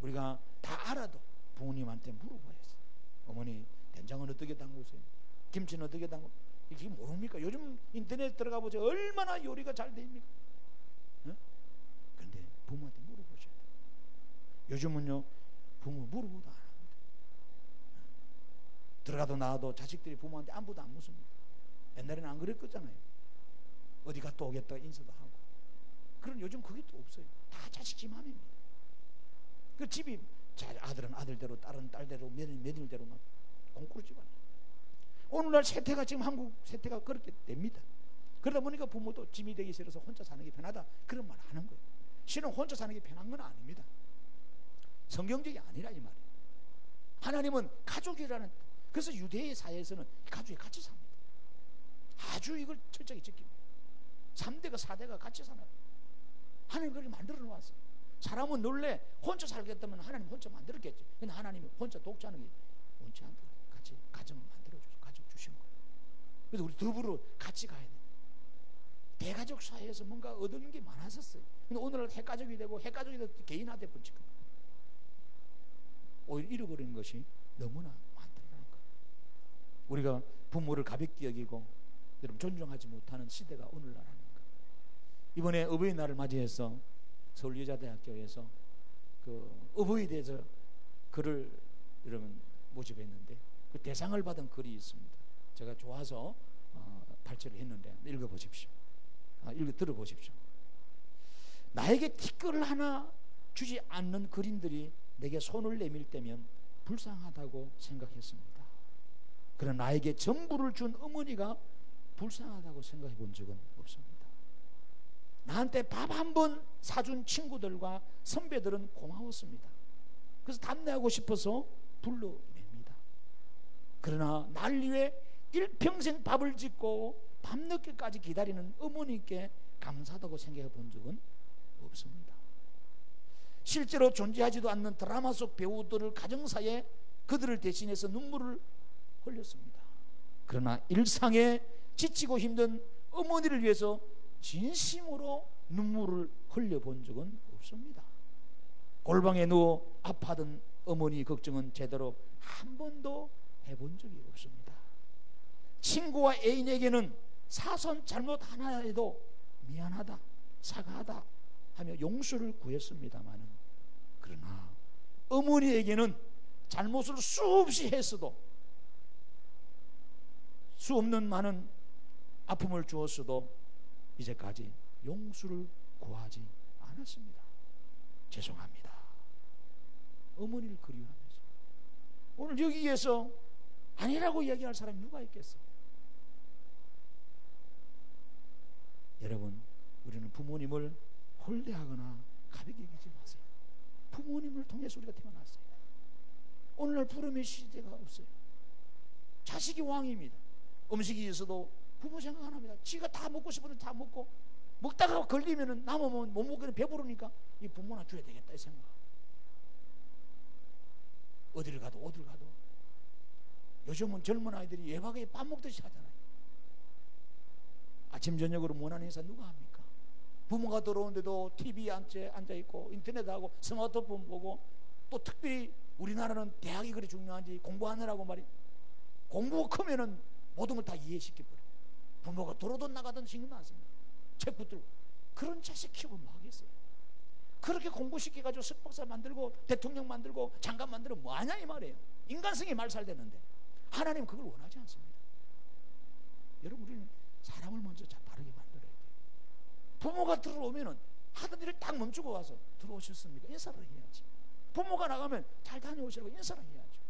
우리가 다 알아도 부모님한테 물어봐야지. 어머니 된장은 어떻게 담그세요? 김치는 어떻게 담그? 이게 모릅니까? 요즘 인터넷 들어가 보세요. 얼마나 요리가 잘 됩니까? 그런데 부모한테 물어보셔야 돼요. 요즘은요, 부모 물어보도 안 합니다. 들어가도 나와도 자식들이 부모한테 안부도 안 묻습니다. 옛날에는 안 그랬거잖아요. 어디 갔다 오겠다 인사도 하고. 그런 요즘 그게 또 없어요. 다 자식 집 맘입니다. 그 집이 아들은 아들대로, 딸은 딸대로, 며느리대로 막 공꾸루 집안이에요. 오늘날 세태가 지금 한국 세태가 그렇게 됩니다. 그러다 보니까 부모도 짐이 되기 싫어서 혼자 사는 게 편하다 그런 말 하는 거예요. 실은 혼자 사는 게 편한 건 아닙니다. 성경적이 아니라 이 말이에요. 하나님은 가족이라는, 그래서 유대의 사회에서는 가족이 같이 삽니다. 아주 이걸 철저히 지킵니다. 3대가 4대가 같이 사나요. 하나님 그렇게 만들어 놓았어요. 사람은 원래 혼자 살겠다면 하나님 혼자 만들었겠지. 근데 하나님이 혼자 독자는 게 원치 않도록 같이 가정을 만들어줘서 가족 주신 거예요. 그래서 우리 더불어 같이 가야 돼요. 대가족 사회에서 뭔가 얻는 게 많았었어요. 근데 오늘날 핵가족이 되고 핵가족이 돼서 개인화돼 버리고 오히려 잃어버리는 것이 너무나 많다는 거예요. 우리가 부모를 가볍게 여기고 여러분 존중하지 못하는 시대가 오늘날 아닌가. 이번에 어버이날을 맞이해서 서울여자대학교에서 그 어버이에 대해서 글을 여러분 모집했는데 그 대상을 받은 글이 있습니다. 제가 좋아서 발췌를 했는데 읽어보십시오. 들어보십시오. 나에게 티끌을 하나 주지 않는 그림들이 내게 손을 내밀 때면 불쌍하다고 생각했습니다. 그러나 나에게 전부를 준 어머니가 불쌍하다고 생각해 본 적은 없습니다. 나한테 밥 한 번 사준 친구들과 선배들은 고마웠습니다. 그래서 답례하고 싶어서 불러냅니다. 그러나 날 위해 일평생 밥을 짓고 밤늦게까지 기다리는 어머니께 감사하다고 생각해 본 적은 없습니다. 실제로 존재하지도 않는 드라마 속 배우들을 가정사에 그들을 대신해서 눈물을 흘렸습니다. 그러나 일상에 지치고 힘든 어머니를 위해서 진심으로 눈물을 흘려본 적은 없습니다. 골방에 누워 아파하던 어머니 걱정은 제대로 한 번도 해본 적이 없습니다. 친구와 애인에게는 사소한 잘못 하나에도 미안하다, 사과하다 하며 용서를 구했습니다마는, 그러나 어머니에게는 잘못을 수없이 했어도, 수 없는 많은 아픔을 주었어도 이제까지 용서를 구하지 않았습니다. 죄송합니다. 어머니를 그리워하면서. 오늘 여기에서 아니라고 이야기할 사람이 누가 있겠어요? 여러분, 우리는 부모님을 홀대하거나 가볍게 여기지 마세요. 부모님을 통해서 우리가 태어났어요. 오늘날 부름의 시대가 없어요. 자식이 왕입니다. 음식이 있어도 부모 생각 안 합니다. 지가 다 먹고 싶으면 다 먹고, 먹다가 걸리면 남으면 못 먹으면 배부르니까 이 부모나 줘야 되겠다 이 생각. 어디를 가도 요즘은 젊은 아이들이 외박에 밥 먹듯이 하잖아요. 아침 저녁으로 무난 인사 누가 합니까? 부모가 들어오는데도 TV에 앉아있고 인터넷하고 스마트폰 보고, 또 특별히 우리나라는 대학이 그리 중요한지 공부하느라고 말이, 공부가 크면은 모든 걸 다 이해시켜버려요. 부모가 들어오든 나가든 신경도 안 씁니다. 책 붙들고. 그런 자식 키우고 뭐 하겠어요? 그렇게 공부시켜가지고 석박사 만들고 대통령 만들고 장관 만들고 뭐 하냐 이 말이에요. 인간성이 말살되는데 하나님은 그걸 원하지 않습니다. 여러분, 우리는 사람을 먼저 바르게 만들어야 돼요. 부모가 들어오면은 하던 일을 딱 멈추고 와서 들어오셨습니까? 인사를 해야지. 부모가 나가면 잘 다녀오시라고 인사를 해야죠.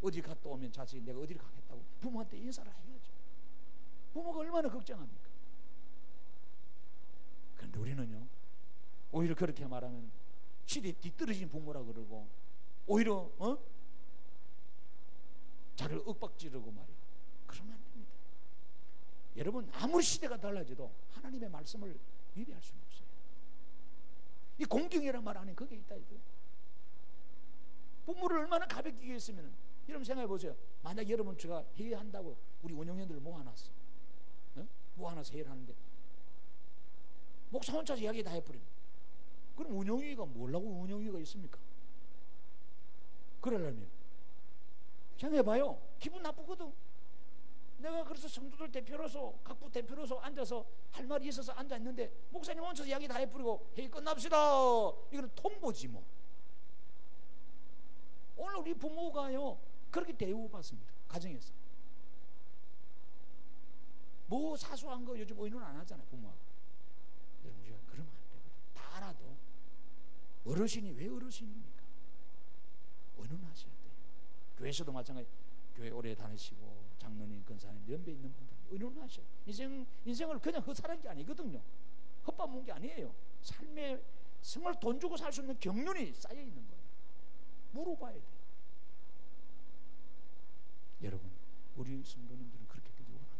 어디 갔다 오면 자식이 내가 어디를 가겠다고 부모한테 인사를 해야죠. 부모가 얼마나 걱정합니까? 그런데 우리는요, 오히려 그렇게 말하면 시대에 뒤떨어진 부모라 그러고, 오히려 자를 윽박지르고 말이에요. 그러면 안 됩니다. 여러분, 아무리 시대가 달라져도 하나님의 말씀을 위배할 수는 없어요. 이 공경이란 말 안에 그게 있다 이거. 부모를 얼마나 가볍게 얘기했으면, 여러분 생각해 보세요. 만약 여러분 제가 회의한다고 우리 운영위원들을 모아놨어. 모아놔서 회의를 하는데 목사 혼자 이야기 다 해버립니다. 그럼 운영위가 뭐라고 운영위가 있습니까? 그러려면 생각해봐요. 기분 나쁘거든. 내가 그래서 성도들 대표로서, 각부 대표로서 앉아서 할 말이 있어서 앉아있는데 목사님 혼자 이야기 다 해버리고 회의 끝납시다, 이거는 통보지 뭐. 오늘 우리 부모가요 그렇게 대우받습니다. 가정에서 뭐 사소한 거 요즘 의논 안 하잖아요, 부모하고. 여러분, 우리가 그러면 안 되거든. 다 알아도 어르신이 왜 어르신입니까? 의논하셔야 돼요. 교회에서도 마찬가지. 교회 오래 다니시고 장로님, 권사님, 연배 있는 분들 의논하셔. 인생을 그냥 헛살은 게 아니거든요. 헛밥 먹은 게 아니에요. 삶에 정말 돈 주고 살 수 있는 경륜이 쌓여 있는 거예요. 물어봐야 돼. 여러분, 우리 성도님들은 그렇게 되기 원합니다.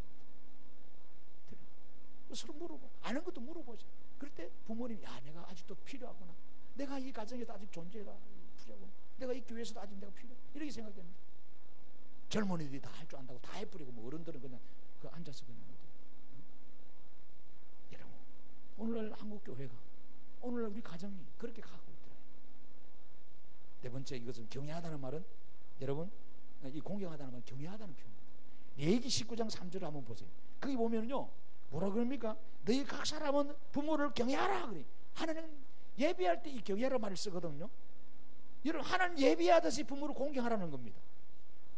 서로 물어봐. 아는 것도 물어보죠. 그럴 때 부모님이, 야, 내가 아직도 필요하구나. 내가 이 가정에서 아직 존재가 필요하구나. 내가 이 교회에서도 아직 내가 필요해. 이렇게 생각됩니다. 젊은이들이 다 할 줄 안다고 다 해버리고, 뭐 어른들은 그냥 그 앉아서 그냥 어디. 여러분, 오늘날 한국교회가, 오늘날 우리 가정이 그렇게 가고 있더라고요. 네 번째, 이것은 경외하다는 말은, 여러분, 이 공경하다는 말은 경외하다는 표현입니다. 레위기 19장 3절을 한번 보세요. 거기 보면요, 뭐라 그럽니까? 너희 각 사람은 부모를 경외하라 그래. 하나님 예배할 때 이 경외하라 말을 쓰거든요. 여러분, 하나님 예배하듯이 부모를 공경하라는 겁니다.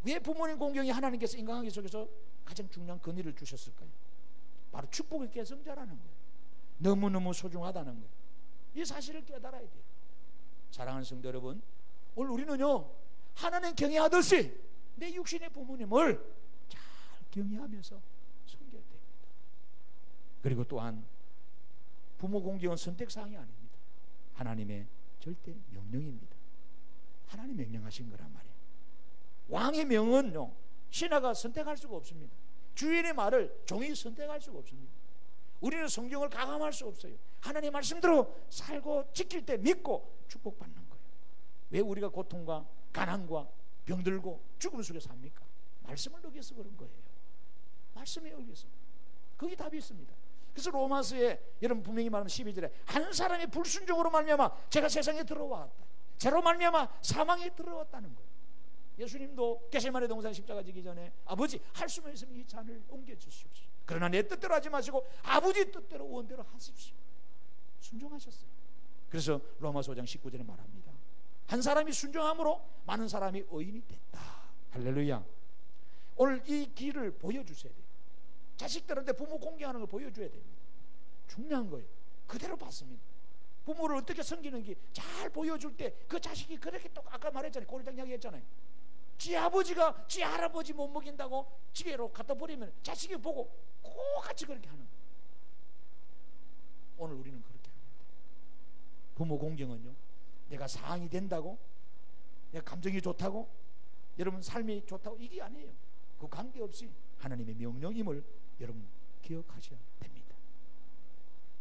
왜 부모님 공경이 하나님께서 인간관계 속에서 가장 중요한 권위를 주셨을까요? 바로 축복의 계승자라는 거예요. 너무너무 소중하다는 거예요. 이 사실을 깨달아야 돼요. 사랑하는 성도 여러분, 오늘 우리는요 하나님 경외하듯이 내 육신의 부모님을 잘 경외하면서 섬겨야 됩니다. 그리고 또한 부모 공경은 선택사항이 아닙니다. 하나님의 절대 명령입니다. 하나님 명령하신 거란 말이에요. 왕의 명은요 신하가 선택할 수가 없습니다. 주인의 말을 종이 선택할 수가 없습니다. 우리는 성경을 가감할 수 없어요. 하나님 말씀대로 살고 지킬 때 믿고 축복받는 거예요. 왜 우리가 고통과 가난과 병들고 죽음 속에 삽니까? 말씀을 어겨서 그런 거예요. 말씀에 어겨서. 거기 답이 있습니다. 그래서 로마서에 여러분 분명히 말하는 12절에 한 사람의 불순종으로 말미암아 제가 세상에 들어왔다. 죄로 말미암아 사망에 들어왔다는 거예요. 예수님도 겟세마네 동산 십자가 지기 전에 아버지 할 수만 있으면 이 잔을 옮겨주시옵소서. 그러나 내 뜻대로 하지 마시고 아버지 뜻대로 원대로 하십시오. 순종하셨어요. 그래서 로마서 5장 19절에 말합니다. 한 사람이 순종함으로 많은 사람이 의인이 됐다. 할렐루야. 오늘 이 길을 보여주셔야 돼요. 자식들한테 부모 공경하는 걸 보여줘야 됩니다. 중요한 거예요. 그대로 봤습니다. 부모를 어떻게 섬기는지 잘 보여줄 때 그 자식이 그렇게 또 아까 말했잖아요. 고리장 이야기 했잖아요. 지 아버지가 지 할아버지 못 먹인다고 지게로 갖다 버리면 자식이 보고 꼭 같이 그렇게 하는 거예요. 오늘 우리는 그렇게 합니다. 부모 공경은요 내가 사항이 된다고 내가 감정이 좋다고 여러분 삶이 좋다고 이게 아니에요. 그 관계없이 하나님의 명령임을 여러분 기억하셔야 됩니다.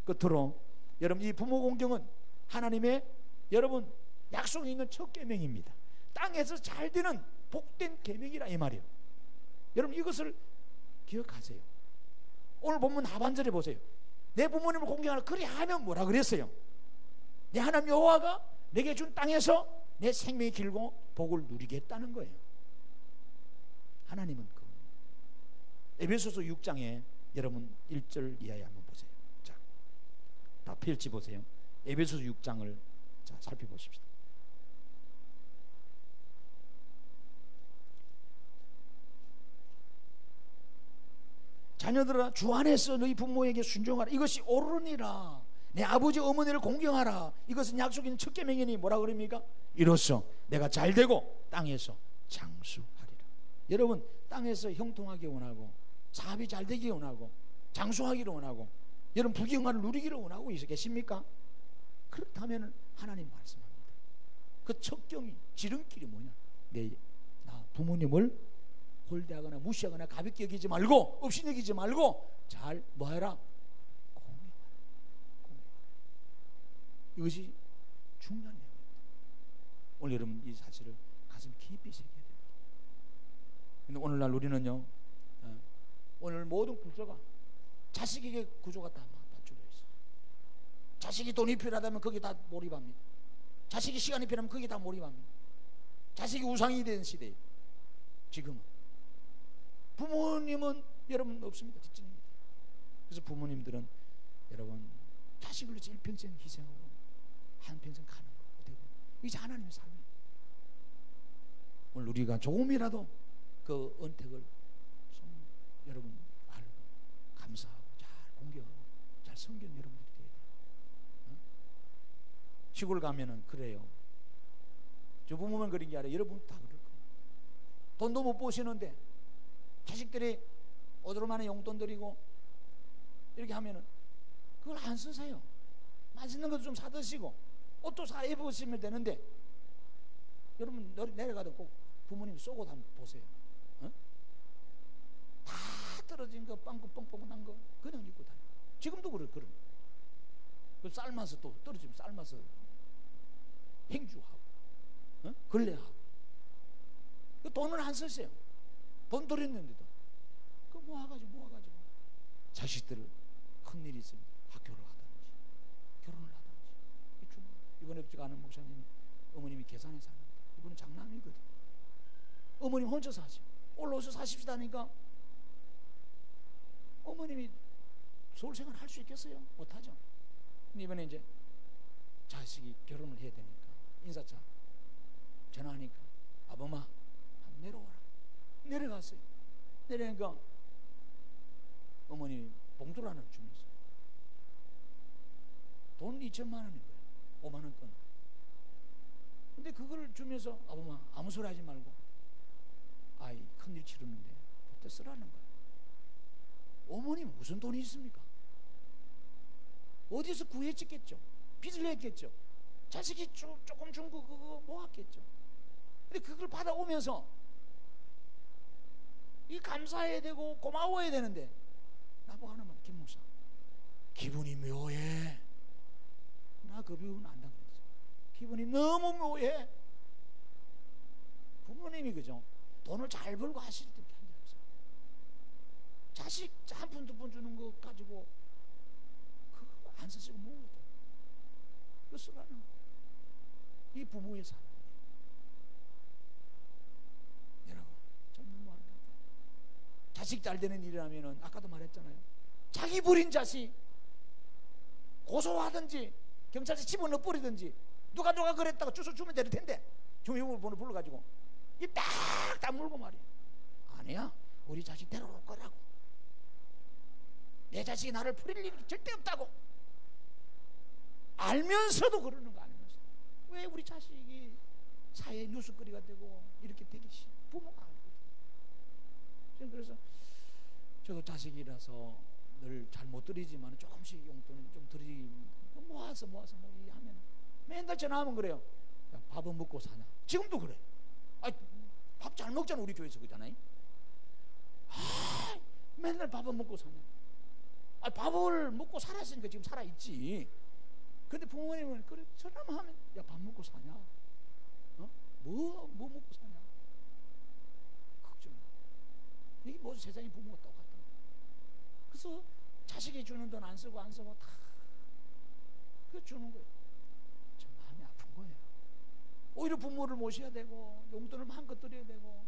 끝으로 여러분 이 부모 공경은 하나님의 여러분 약속이 있는 첫 계명입니다. 땅에서 잘 되는 복된 계명이라 이 말이에요. 여러분 이것을 기억하세요. 오늘 본문 하반절에 보세요. 내 부모님을 공경하라 그리하면 뭐라 그랬어요? 내 하나님 여호와가 내게 준 땅에서 내 생명이 길고 복을 누리겠다는 거예요. 하나님은 그 에베소서 6장에 여러분 1절 이하에 한번 보세요. 자, 다 펼치 보세요. 에베소서 6장을 자 살펴보십시다. 자녀들아 주 안에서 너희 부모에게 순종하라. 이것이 옳으니라. 내 아버지 어머니를 공경하라. 이것은 약속인 첫 계명이니 뭐라 그럽니까? 이로써 내가 잘되고 땅에서 장수하리라. 여러분 땅에서 형통하기 원하고 사업이 잘되기 원하고 장수하기를 원하고 여러분 부귀영화를 누리기를 원하고 계십니까? 그렇다면 하나님 말씀합니다. 그 척경이 지름길이 뭐냐? 나 부모님을 홀대하거나 무시하거나 가볍게 여기지 말고 업신여기지 말고 잘 뭐해라? 공경하라. 이것이 중요한 내용입니다. 오늘 여러분 이 사실을 가슴 깊이 새겨야 됩니다. 근데 오늘날 우리는요 오늘 모든 구조가 자식에게 구조가 다 맞춰져 있어요. 자식이 돈이 필요하다면 거기 다 몰입합니다. 자식이 시간이 필요하면 거기 다 몰입합니다. 자식이 우상이 된 시대에 지금은 부모님은 여러분 없습니다. 뒷전입니다. 그래서 부모님들은 여러분 자식을 위해서 일평생 희생하고 한평생 가는 거예요. 어떻게 보면 이게 하나님의 삶이에요. 오늘 우리가 조금이라도 그 은택을 여러분 알고 감사하고 잘 공경하고 잘 섬기는 여러분들이 돼야 돼요. 시골 가면은 그래요. 저 부모만 그런 게 아니라 여러분 다 그럴 거예요. 돈도 못 버시는데 자식들이 오도로만한 용돈 드리고 이렇게 하면은 그걸 안 쓰세요. 맛있는 것도 좀 사드시고 옷도 사 입으시면 되는데 여러분 내려가도 꼭 부모님 속옷 한번 보세요. 다 떨어진 거 빵꾸 뻥뻥 난 거 그냥 입고 다녀. 지금도 그런 그 삶아서 또 떨어지면 삶아서 행주하고 걸레하고 그 돈을 안 쓰세요. 돈 들였는데도 그 모아가지고 자식들을 큰일이 있으면 학교를 하든지 결혼을 하든지. 이번에 제가 아는 목사님이 어머님이 계산에 사는데 이번은 장남이거든. 어머님 혼자 사세요. 올라오서 사십시다 하니까 어머님이 서울 생활 할 수 있겠어요? 못하죠. 근데 이번에 이제 자식이 결혼을 해야 되니까 인사차 전화하니까 아범아 한번 내려오라. 내려갔어요. 내려가니까 어머니 봉투를 하나 주면서 돈 2천만 원인 거예요. 5만 원 돈. 근데 그걸 주면서 아버마 아무 소리 하지 말고 아이 큰일 치르는데 그때 쓰라는 거예요. 어머니 무슨 돈이 있습니까? 어디서 구해찍겠죠? 빚을 냈겠죠? 자식이 조금 준 거 그거 모았겠죠? 근데 그걸 받아오면서 이 감사해야 되고 고마워해야 되는데 나보고 하나만 김 목사 기분이 묘해. 나 그 비유는 안다 그랬어. 기분이 너무 묘해. 부모님이 그죠? 돈을 잘 벌고 하실 때 한게 없어요. 자식 한 푼 두 푼 주는 거 가지고 그거 안 쓰시고 뭐거든. 그거 쓰라는 거예요. 이 부모의 사랑이에요. 여러분 참 너무 안타까워요. 자식 잘 되는 일이라면은 아까도 말했잖아요. 자기 버린 자식 고소하든지 경찰서 집어넣어 버리든지 누가 그랬다고 주소 주면 될 텐데 주민번호 불러가지고 이 딱 물고 말이야. 아니야, 우리 자식 데려올 거라고. 내 자식이 나를 버릴 일이 절대 없다고 알면서도 그러는 거 알면서 왜 우리 자식이 사회 뉴스거리가 되고 이렇게 되기 싫어? 부모가 알거든. 그래서 저도 자식이라서 늘 잘 못 드리지만 조금씩 용돈을 좀 모아서 뭐 하면 맨날 전화하면 그래요. 야, 밥은 먹고 사냐? 지금도 그래. 밥 잘 먹잖아. 우리 교회에서 그러잖아요. 맨날 밥은 먹고 사냐? 밥을 먹고 살았으니까 지금 살아있지. 근데 부모님은 그래 저럼 하면 야, 밥 먹고 사냐? 뭐 먹고 사냐? 걱정. 이게 모두 세상의 부모가 똑같다. 그래서 자식이 주는 돈 안 쓰고 다 그 주는 거예요. 참 마음이 아픈 거예요. 오히려 부모를 모셔야 되고 용돈을 마음껏 드려야 되고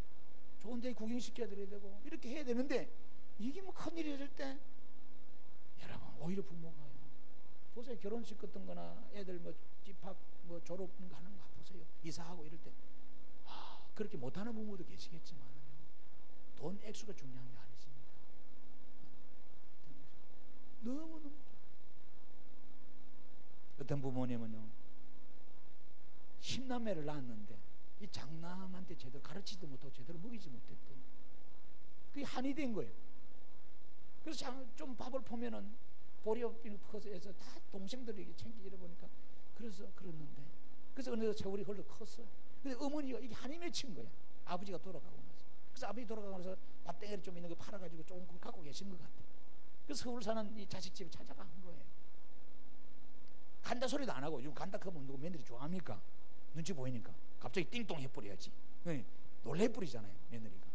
좋은 데 구경시켜야 되고 이렇게 해야 되는데 이게 뭐 큰일이 될 때 여러분 오히려 부모가요. 보세요. 결혼식 같은 거나 애들 뭐 집합 뭐 졸업 하는 거 보세요. 이사하고 이럴 때 그렇게 못하는 부모도 계시겠지만요. 돈 액수가 중요한 게 아니십니다. 너무너무 어떤 부모님은요 10남매를 낳았는데 이 장남한테 제대로 가르치지도 못하고 제대로 먹이지 못했대. 그게 한이 된 거예요. 그래서 좀 밥을 보면은 보리업비는 커서 다 동생들에게 챙기 이러보니까 그래서 그랬는데 그래서 어느덧 세월이 흘러 컸어요. 근데 어머니가 이게 한이 맺힌 거야. 아버지가 돌아가고 나서. 그래서 아버지 돌아가고 나서 밭덩어리 좀 있는 거 팔아가지고 조금 갖고 계신 것 같아. 그래서 서울 사는 이 자식 집에 찾아간 거예요. 간다 소리도 안 하고. 지금 간다 그러면 누구 며느리 좋아합니까? 눈치 보이니까 갑자기 띵동 해버려야지. 놀래버리잖아요 며느리가.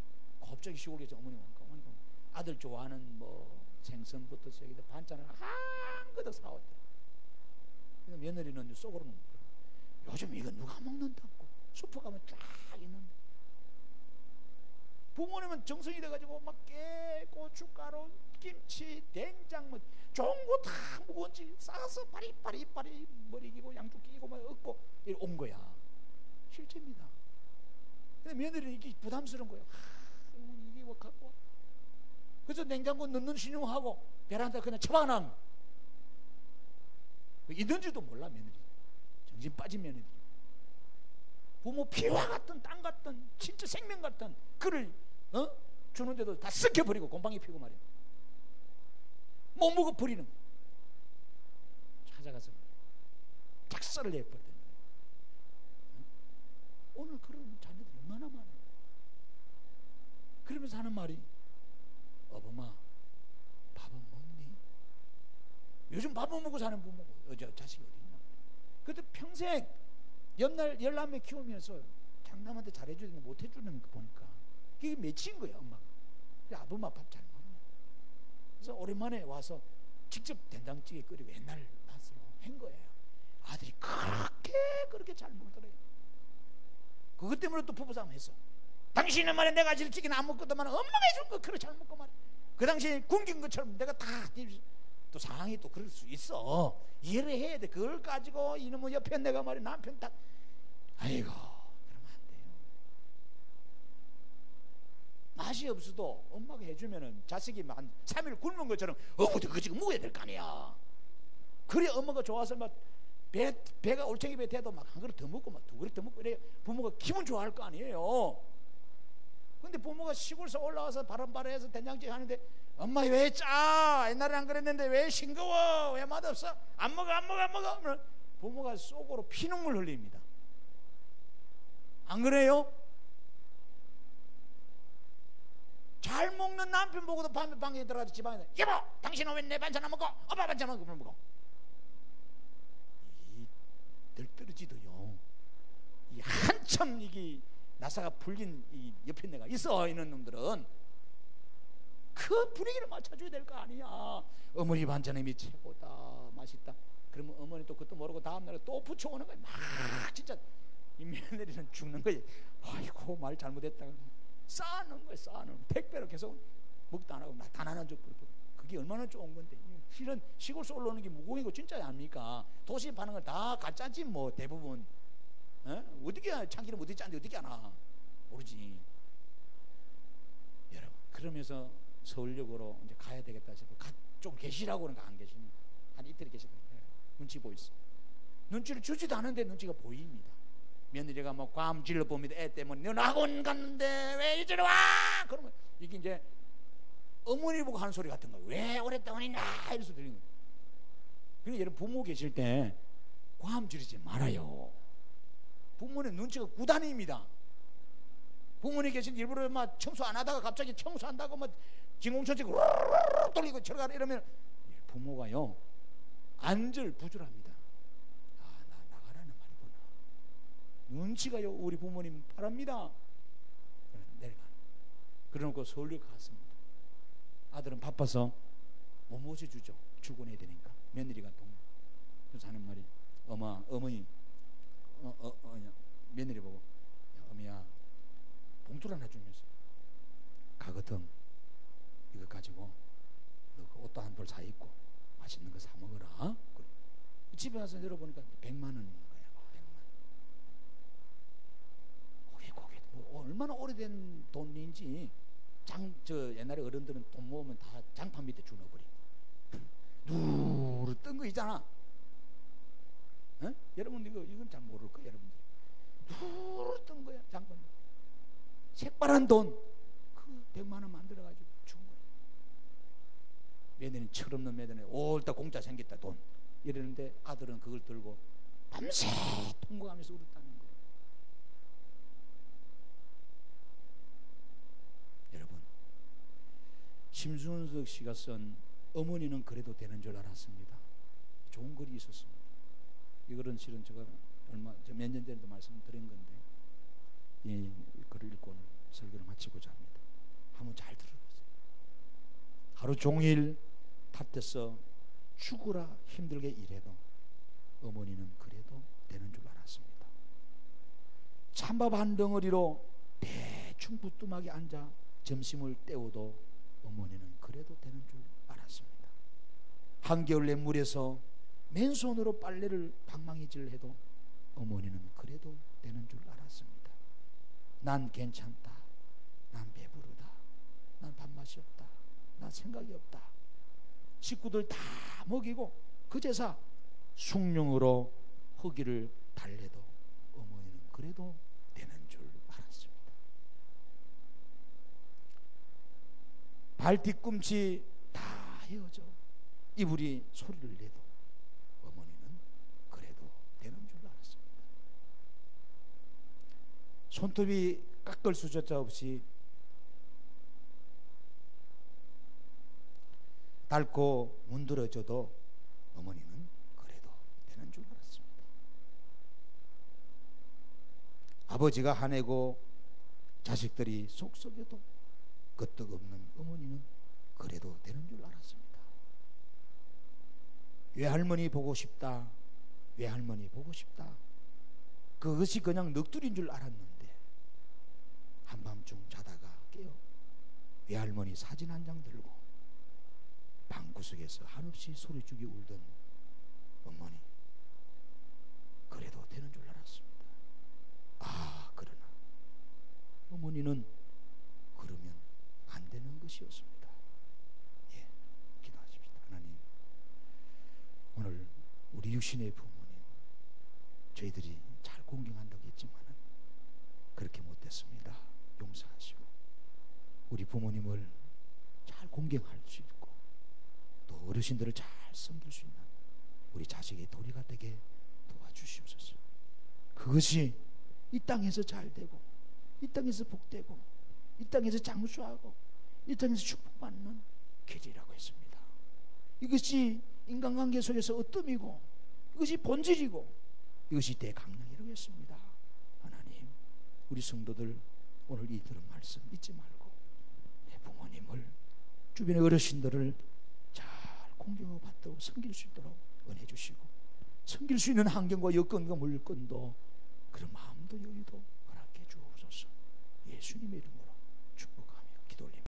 갑자기 시골에서 어머니가 아들 좋아하는 뭐 생선부터 시작해서 반찬을 한거득 사왔대. 그래서 며느리는 속으로는 요즘 이거 누가 먹는다고. 슈퍼 가면 쫙 있는데 부모님은 정성이 돼가지고 막 깨, 고춧가루, 김치, 된장 뭐 좋은 거 다 무거운지 싸서 파리파리 머리 끼고 양쪽 끼고 막 얻고 온 거야. 실제입니다. 근데 며느리는 이게 부담스러운 거예요. 이게 뭐 갖고 와. 그래서 냉장고 넣는 신용하고 베란다 그냥 처박아놔. 있는지도 몰라 며느리. 정신 빠진 며느리. 부모 피와 같은 땅 같은 진짜 생명 같은 그를 주는데도 다 썩혀버리고 곰팡이 피고 말이야. 못 먹어 버리는. 찾아가서 작살을 내버리더니 오늘 그런 자녀들이 얼마나 많아요. 그러면서 하는 말이 어머마 밥은 먹니? 요즘 밥 못 먹고 사는 부모고 자식이 어디 있나. 그때 평생 옆날 열남매 키우면서 장남한테 잘해줘야 되는데 못해주는 거 보니까 그게 맺힌 거야 엄마가. 아버마 밥 잘 먹냐. 그래서 오랜만에 와서 직접 된장찌개 끓이고 옛날 맛으로 한 거예요. 아들이 그렇게 잘 먹더래요. 그것 때문에 또 부부싸움 했어. 당신은 말이야 내가 질찌개는 안 먹거든만 엄마가 해준 거 그래 잘 먹고 말이야. 그 당시에 굶긴 것처럼 내가 다 또 상황이 또 그럴 수 있어. 이해를 해야 돼. 그걸 가지고 이놈의 옆에 내가 말이야 남편 딱 아이고 그러면 안 돼요. 맛이 없어도 엄마가 해주면은 자식이 한 3일 굶은 것처럼 어머니 그거 지금 먹어야 될 거 아니야. 그래 엄마가 좋아서 막 배가 올챙이 배 돼도 막 한 그릇 더 먹고 막 두 그릇 더 먹고 이래 부모가 기분 좋아할 거 아니에요. 근데 부모가 시골에서 올라와서 바람바라해서 된장찌개 하는데 엄마 왜 짜? 옛날에 안 그랬는데 왜 싱거워? 왜 맛없어? 안 먹어 안 먹어 안 먹어 하면 부모가 속으로 피눈물 흘립니다. 안 그래요? 잘 먹는 남편 보고도 밤에 방에 들어가서 지방에 여보 당신은 왜 내 반찬 안 먹고 엄마 반찬 안 먹고 이 들떨어지도요 이 한참 이게 나사가 풀린 이 옆에 내가 있어 있는 놈들은 그 분위기를 맞춰줘야 될 거 아니야. 어머니 반찬이 최고다 맛있다. 그러면 어머니 또 그것도 모르고 다음날에 또 붙여오는 거야. 막 진짜 이 며느리는 죽는 거야. 아이고 말 잘못했다. 쌓아놓은 거야. 쌓아놓은 택배로 계속 먹도 안 하고 나타나는 줄 모르고. 그게 얼마나 좋은 건데. 실은 시골에서 올라오는 게 무공이고 진짜 아닙니까? 도시에 파는 걸 다 가짜지 뭐 대부분. 어떻게 참기름 어디 짠데 어떻게 하나 모르지. 여러분 그러면서 서울역으로 이제 가야 되겠다 싶어 좀 계시라고는 안 계시는 한 이틀 계시다 눈치 보였어. 눈치를 주지도 않은데 눈치가 보입니다. 며느리가 뭐 괌 질러 봅니다. 애 때문에 넌 학원 갔는데 왜 이제로 와? 그러면 이게 이제 어머니 보고 하는 소리 같은 거예요. 왜 오랫동안 있나 이래서 들리는 거예요. 그러니까 여러분 부모 계실 때 괌 지르지 말아요. 부모는 눈치가 구단입니다. 부모님 계신 일부러 막 청소 안 하다가 갑자기 청소한다고 막 진공청소기 돌리고 들어가라 이러면 부모가요 안절부절합니다. 아, 나 나가라는 말이구나. 눈치가요 우리 부모님 바랍니다. 내려가. 그러놓고 서울역 갔습니다. 아들은 바빠서 못 모셔주죠. 출근해야 되니까. 며느리가 그래서 하는 말이 어머니 며느리 보고 어머니야 봉투를 하나 주면서 가거든 이거 가지고 너 그 옷도 한 벌 사 입고 맛있는 거 사 먹어라. 그래. 집에 와서 열어보니까 100만 원인 거야. 100만. 고개 뭐 얼마나 오래된 돈인지 저 옛날에 어른들은 돈 모으면 다 장판 밑에 주워버리. 누르 뜬 거 있잖아. 여러분 이건 잘 모를 거야 여러분들. 누르 뜬 거야 장판 밑에. 색바란 돈, 그 100만 원 만들어가지고 준 거예요. 며느리는 철없는 며느리는 옳다 공짜 생겼다 돈 이러는데 아들은 그걸 들고 밤새 통곡하면서 울었다는 거예요. 여러분 심순석 씨가 쓴 어머니는 그래도 되는 줄 알았습니다. 좋은 글이 있었습니다. 이거는 실은 제가 몇 년 전에도 말씀드린 건데 이 글을 읽고 오늘 설교를 마치고자 합니다. 한번 잘 들어보세요. 하루 종일 탓해서 죽으라 힘들게 일해도 어머니는 그래도 되는 줄 알았습니다. 찬밥 한 덩어리로 대충 부뚜막에 앉아 점심을 때워도 어머니는 그래도 되는 줄 알았습니다. 한겨울에 물에서 맨손으로 빨래를 방망이질 해도 어머니는 그래도 되는 줄 알았습니다. 난 괜찮다. 난 배부르다. 난 밥맛이 없다. 난 생각이 없다. 식구들 다 먹이고 그제서 숭늉으로 허기를 달래도 어머니는 그래도 되는 줄 알았습니다. 발 뒤꿈치 다 헤어져 이불이 소리를 내도 어머니는 그래도 되는 줄 알았습니다. 손톱이 깎을 수조차 없이 닳고 문드러져도 어머니는 그래도 되는 줄 알았습니다. 아버지가 화내고 자식들이 속썩여도 끄떡없는 어머니는 그래도 되는 줄 알았습니다. 외할머니 보고 싶다. 외할머니 보고 싶다. 그것이 그냥 넋두리인 줄 알았는데 한밤중 자다가 깨어 외할머니 사진 한 장 들고 방구석에서 한없이 소리주기 울던 어머니 그래도 되는 줄 알았습니다. 아 그러나 어머니는 그러면 육신의 부모님 저희들이 잘 공경한다고 했지만 그렇게 못됐습니다. 용서하시고 우리 부모님을 잘 공경할 수 있고 또 어르신들을 잘 섬길 수 있는 우리 자식의 도리가 되게 도와주시옵소서. 그것이 이 땅에서 잘 되고 이 땅에서 복되고 이 땅에서 장수하고 이 땅에서 축복받는 길이라고 했습니다. 이것이 인간관계 속에서 어뜸이고 이것이 본질이고 이것이 대강령이라고 했습니다. 하나님, 우리 성도들 오늘 이 들은 말씀 잊지 말고 내 부모님을 주변의 어르신들을 잘 공경하고 받들고 섬길 수 있도록 은혜 주시고 섬길 수 있는 환경과 여건과 물건도 그런 마음도 여유도 허락해 주옵소서. 예수님의 이름으로